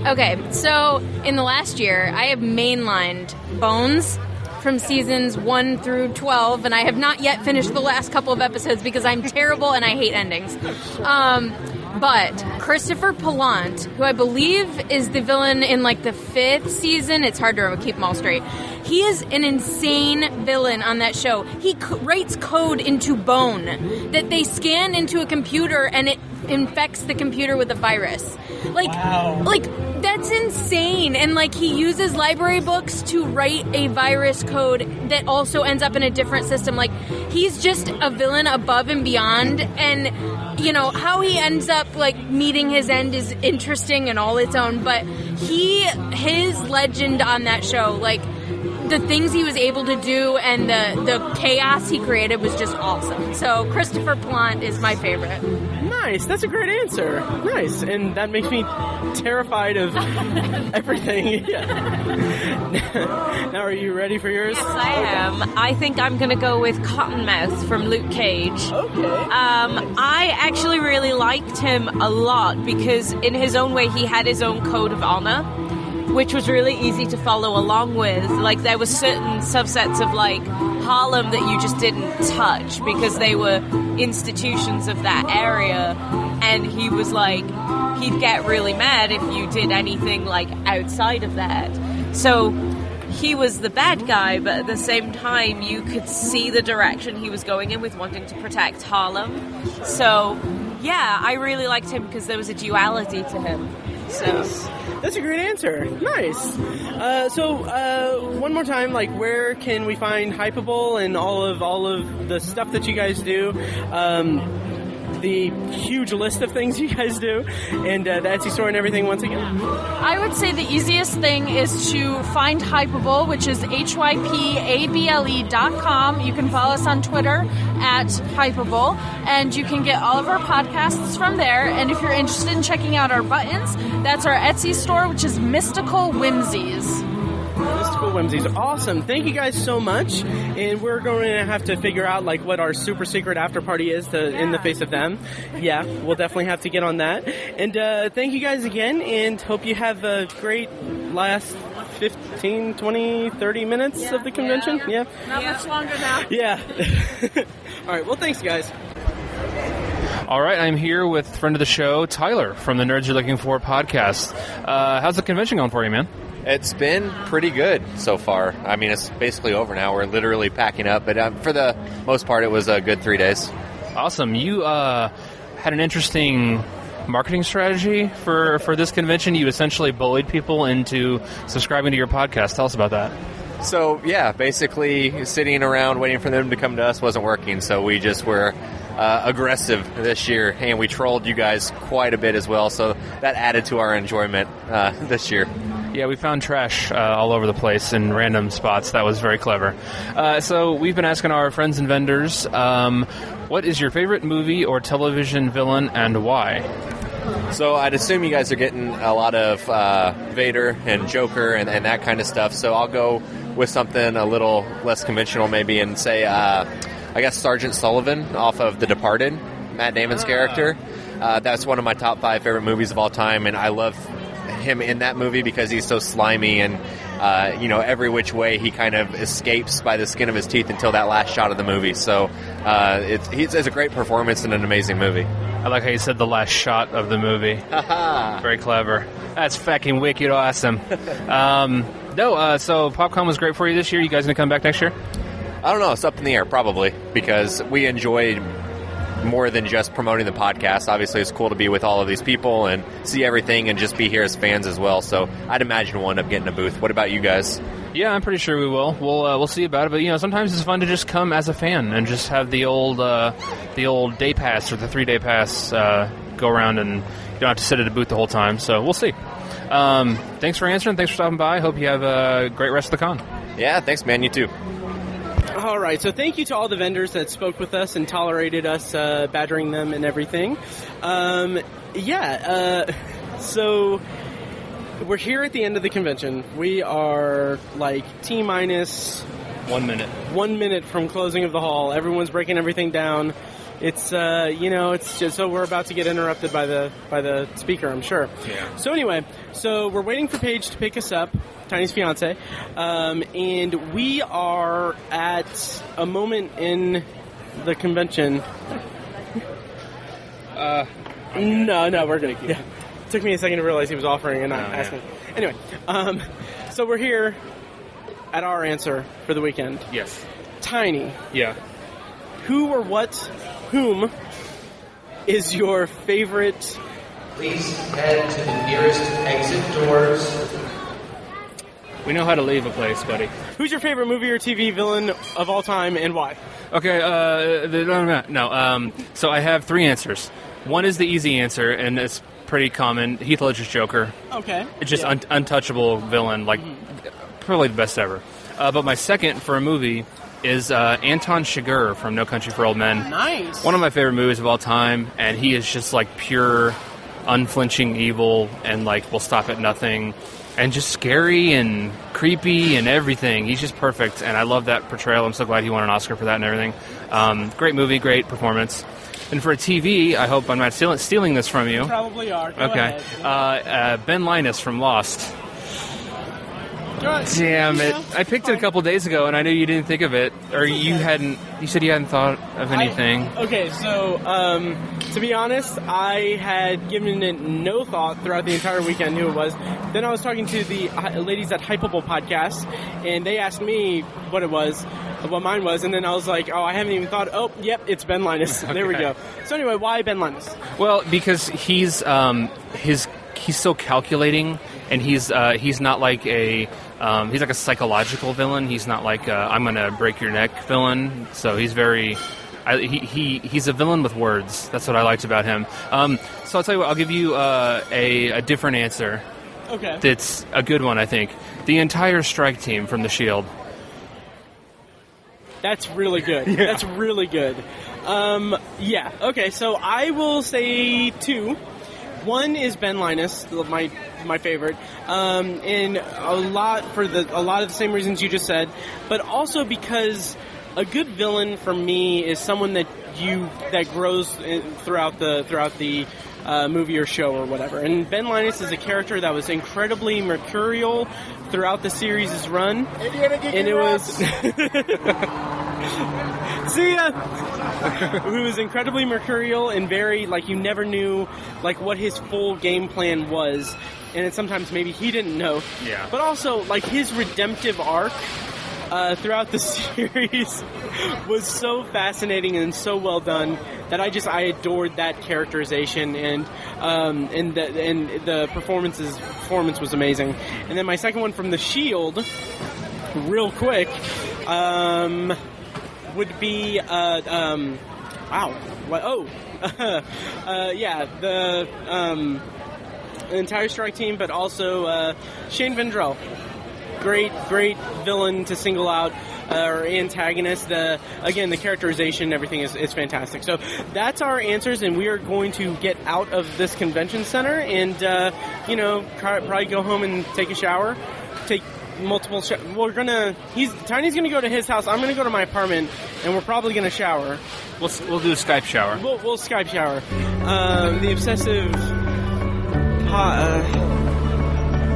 Okay, so in the last year I have mainlined Bones from seasons 1 through 12, and I have not yet finished the last couple of episodes because I'm terrible and I hate endings. But Christopher Pallant, who I believe is the villain in the 5th season, it's hard to keep them all straight. He is an insane villain on that show. He writes code into bone that they scan into a computer and it infects the computer with a virus. Wow. That's insane. And he uses library books to write a virus code that also ends up in a different system. He's just a villain above and beyond, and how he ends up meeting his end is interesting and all its own, but his legend on that show, the things he was able to do and the chaos he created was just awesome. So Christopher Plant is my favorite. Nice. That's a great answer. Nice. And that makes me terrified of everything. Now, are you ready for yours? Yes, I am. I think I'm going to go with Cottonmouth from Luke Cage. Okay. I actually really liked him a lot because in his own way he had his own code of honor, which was really easy to follow along with. Like, there were certain subsets of, like, Harlem that you just didn't touch because they were institutions of that area, and he was like, he'd get really mad if you did anything, like, outside of that. So he was the bad guy, but at the same time, you could see the direction he was going in with wanting to protect Harlem. So, yeah, I really liked him because there was a duality to him. So that's a great answer. Nice. So one more time, like, where can we find Hypable and all of the stuff that you guys do? The huge list of things you guys do, and the Etsy store and everything once again? I would say the easiest thing is to find Hypable, which is hypable.com. You can follow us on Twitter at Hypable, and you can get all of our podcasts from there. And if you're interested in checking out our buttons, that's our Etsy store, which is Mystical Whimsies. Mystical Whimsies. Awesome. Thank you guys so much. And we're going to have to figure out, like, what our super secret after party is in the face of them. Yeah, we'll definitely have to get on that. And thank you guys again, and hope you have a great last 15, 20, 30 minutes of the convention. Yeah. Not much longer now. Yeah. All right. Well, thanks, guys. All right, I'm here with friend of the show, Tyler, from the Nerds You're Looking For podcast. How's the convention going for you, man? It's been pretty good so far. I mean, it's basically over now. We're literally packing up, but for the most part, it was a good 3 days. Awesome. You had an interesting marketing strategy for this convention. You essentially bullied people into subscribing to your podcast. Tell us about that. So, yeah, basically sitting around waiting for them to come to us wasn't working, so we just were aggressive this year, and we trolled you guys quite a bit as well, so that added to our enjoyment this year. Yeah, we found trash all over the place in random spots. That was very clever. So we've been asking our friends and vendors, what is your favorite movie or television villain and why? So I'd assume you guys are getting a lot of Vader and Joker and that kind of stuff, so I'll go with something a little less conventional maybe and say, I guess Sergeant Sullivan off of The Departed, Matt Damon's character. That's one of my top 5 favorite movies of all time, and I love him in that movie because he's so slimy and every which way he kind of escapes by the skin of his teeth until that last shot of the movie. So it's a great performance and an amazing movie. I like how you said the last shot of the movie. Very clever. That's fucking wicked awesome. So PopCon was great for you this year. You guys gonna come back next year? I don't know. It's up in the air, probably, because we enjoyed more than just promoting the podcast. Obviously, it's cool to be with all of these people and see everything and just be here as fans as well. So I'd imagine we'll end up getting a booth. What about you guys? Yeah, I'm pretty sure we will. We'll see about it. But sometimes it's fun to just come as a fan and just have the old day pass or the 3-day pass go around, and you don't have to sit at a booth the whole time. So we'll see. Thanks for answering. Thanks for stopping by. Hope you have a great rest of the con. Yeah, thanks, man. You too. All right, so thank you to all the vendors that spoke with us and tolerated us badgering them and everything. So we're here at the end of the convention. We are like T-minus 1 minute. 1 minute from closing of the hall. Everyone's breaking everything down. It's it's just so we're about to get interrupted by the speaker, I'm sure. Yeah. So anyway, we're waiting for Paige to pick us up, Tiny's fiance, and we are at a moment in the convention. No, we're gonna keep. Yeah. It took me a second to realize he was offering and not asking. Anyway, so we're here at our answer for the weekend. Yes. Tiny. Yeah. Who or whom is your favorite? Please head to the nearest exit doors. We know how to leave a place, buddy. Who's your favorite movie or TV villain of all time and why? Okay, so I have 3 answers. One is the easy answer, and it's pretty common. Heath Ledger's Joker. Okay. It's just untouchable villain, like probably the best ever. But my second for a movie is Anton Chigurh from No Country for Old Men. Nice. One of my favorite movies of all time, and he is just like pure, unflinching evil, and like will stop at nothing, and just scary and creepy and everything. He's just perfect, and I love that portrayal. I'm so glad he won an Oscar for that and everything. Great movie, great performance. And for a TV, I hope I'm not stealing this from you. You probably are. Go Okay. ahead. Ben Linus from Lost. Go ahead. Damn it! You know, I picked it a couple days ago, and I knew you didn't think of it, or you hadn't. You said you hadn't thought of anything. Okay, so to be honest, I had given it no thought throughout the entire weekend who it was. Then I was talking to the ladies at Hypable podcast, and they asked me what it was, what mine was, and then I was like, oh, I haven't even thought. Oh, yep, it's Ben Linus. Okay. There we go. So anyway, why Ben Linus? Well, because he's so calculating, and he's not like he's like a psychological villain. He's not like I'm gonna break your neck villain. So he's very he's a villain with words. That's what I liked about him. So I'll tell you what. I'll give you a different answer. Okay. That's a good one, I think. The entire strike team from The Shield. That's really good. Yeah. That's really good. Yeah. Okay. So I will say two. One is Ben Linus, my favorite, and a lot of the same reasons you just said, but also because a good villain for me is someone that grows throughout the movie or show or whatever. And Ben Linus is a character that was incredibly mercurial throughout the series' run, and it was see ya. Who was incredibly mercurial and very you never knew what his full game plan was, and sometimes maybe he didn't know. Yeah. But also his redemptive arc throughout the series was so fascinating and so well done that I adored that characterization, and the performance was amazing. And then my second one from The Shield, real quick, would be the entire strike team, but also Shane Vendrell. Great villain to single out, or antagonist. The characterization, everything is fantastic. So that's our answers, and we are going to get out of this convention center and probably go home and take a shower. Take multiple Tiny's gonna go to his house. I'm gonna go to my apartment, and we're probably gonna shower. We'll do a Skype shower. We'll Skype shower. The obsessive.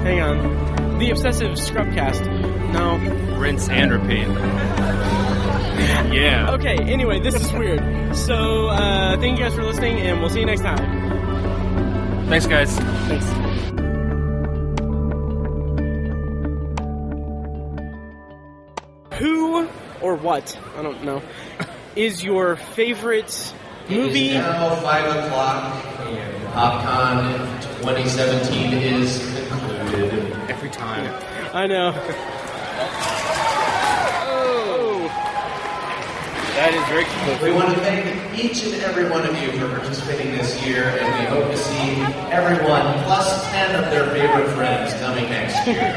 Hang on. The obsessive Scrubcast. No. Rinse and repeat. Yeah. Okay. Anyway, this is weird. So thank you guys for listening, and we'll see you next time. Thanks, guys. Thanks. Who or what, I don't know, is your favorite movie? It is now 5 o'clock, and PopCon 2017 is concluded. Every time. I know. Oh. That is very cool. We want to thank each and every one of you for participating this year, and we hope to see everyone plus 10 of their favorite friends coming next year.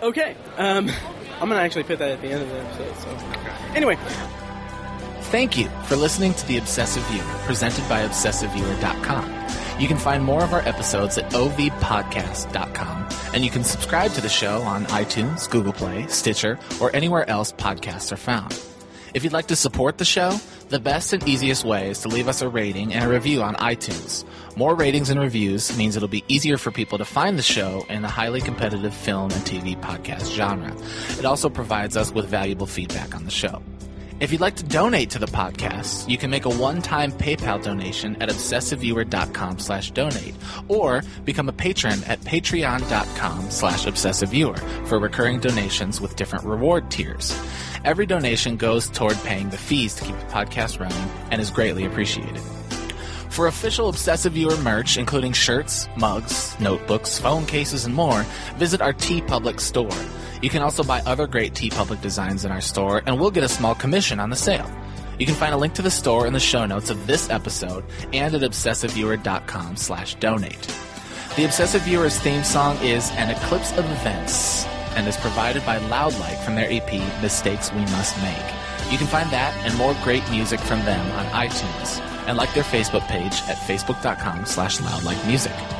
Okay. I'm going to actually put that at the end of the episode. So. Anyway. Thank you for listening to The Obsessive Viewer, presented by ObsessiveViewer.com. You can find more of our episodes at ovpodcast.com, and you can subscribe to the show on iTunes, Google Play, Stitcher, or anywhere else podcasts are found. If you'd like to support the show, the best and easiest way is to leave us a rating and a review on iTunes. More ratings and reviews means it'll be easier for people to find the show in the highly competitive film and TV podcast genre. It also provides us with valuable feedback on the show. If you'd like to donate to the podcast, you can make a one-time PayPal donation at obsessiveviewer.com/donate, or become a patron at patreon.com/obsessiveviewer for recurring donations with different reward tiers. Every donation goes toward paying the fees to keep the podcast running and is greatly appreciated. For official Obsessive Viewer merch, including shirts, mugs, notebooks, phone cases, and more, visit our TeePublic store. You can also buy other great TeePublic designs in our store, and we'll get a small commission on the sale. You can find a link to the store in the show notes of this episode and at obsessiveviewer.com/donate. The Obsessive Viewer's theme song is An Eclipse of Events and is provided by Loudlike from their EP, Mistakes We Must Make. You can find that and more great music from them on iTunes, and like their Facebook page at facebook.com/loudlikemusic.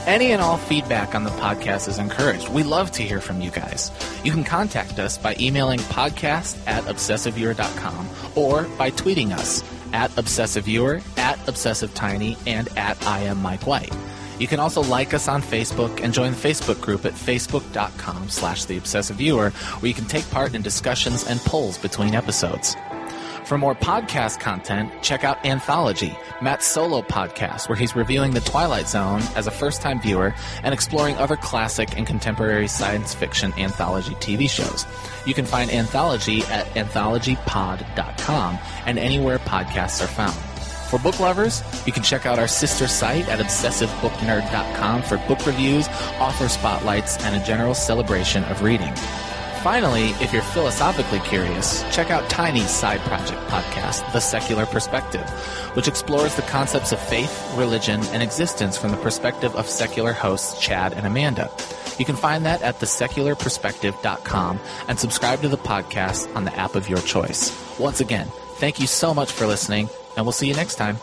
Any and all feedback on the podcast is encouraged. We love to hear from you guys. You can contact us by emailing podcast@obsessiveviewer.com or by tweeting us at obsessiveviewer, at obsessivetiny, and at IamMikeWhite. You can also like us on Facebook and join the Facebook group at facebook.com/theobsessiveviewer, where you can take part in discussions and polls between episodes. For more podcast content, check out Anthology, Matt's solo podcast, where he's reviewing The Twilight Zone as a first-time viewer and exploring other classic and contemporary science fiction anthology TV shows. You can find Anthology at anthologypod.com and anywhere podcasts are found. For book lovers, you can check out our sister site at obsessivebooknerd.com for book reviews, author spotlights, and a general celebration of reading. Finally, if you're philosophically curious, check out Tiny's side project podcast, The Secular Perspective, which explores the concepts of faith, religion, and existence from the perspective of secular hosts Chad and Amanda. You can find that at thesecularperspective.com and subscribe to the podcast on the app of your choice. Once again, thank you so much for listening, and we'll see you next time.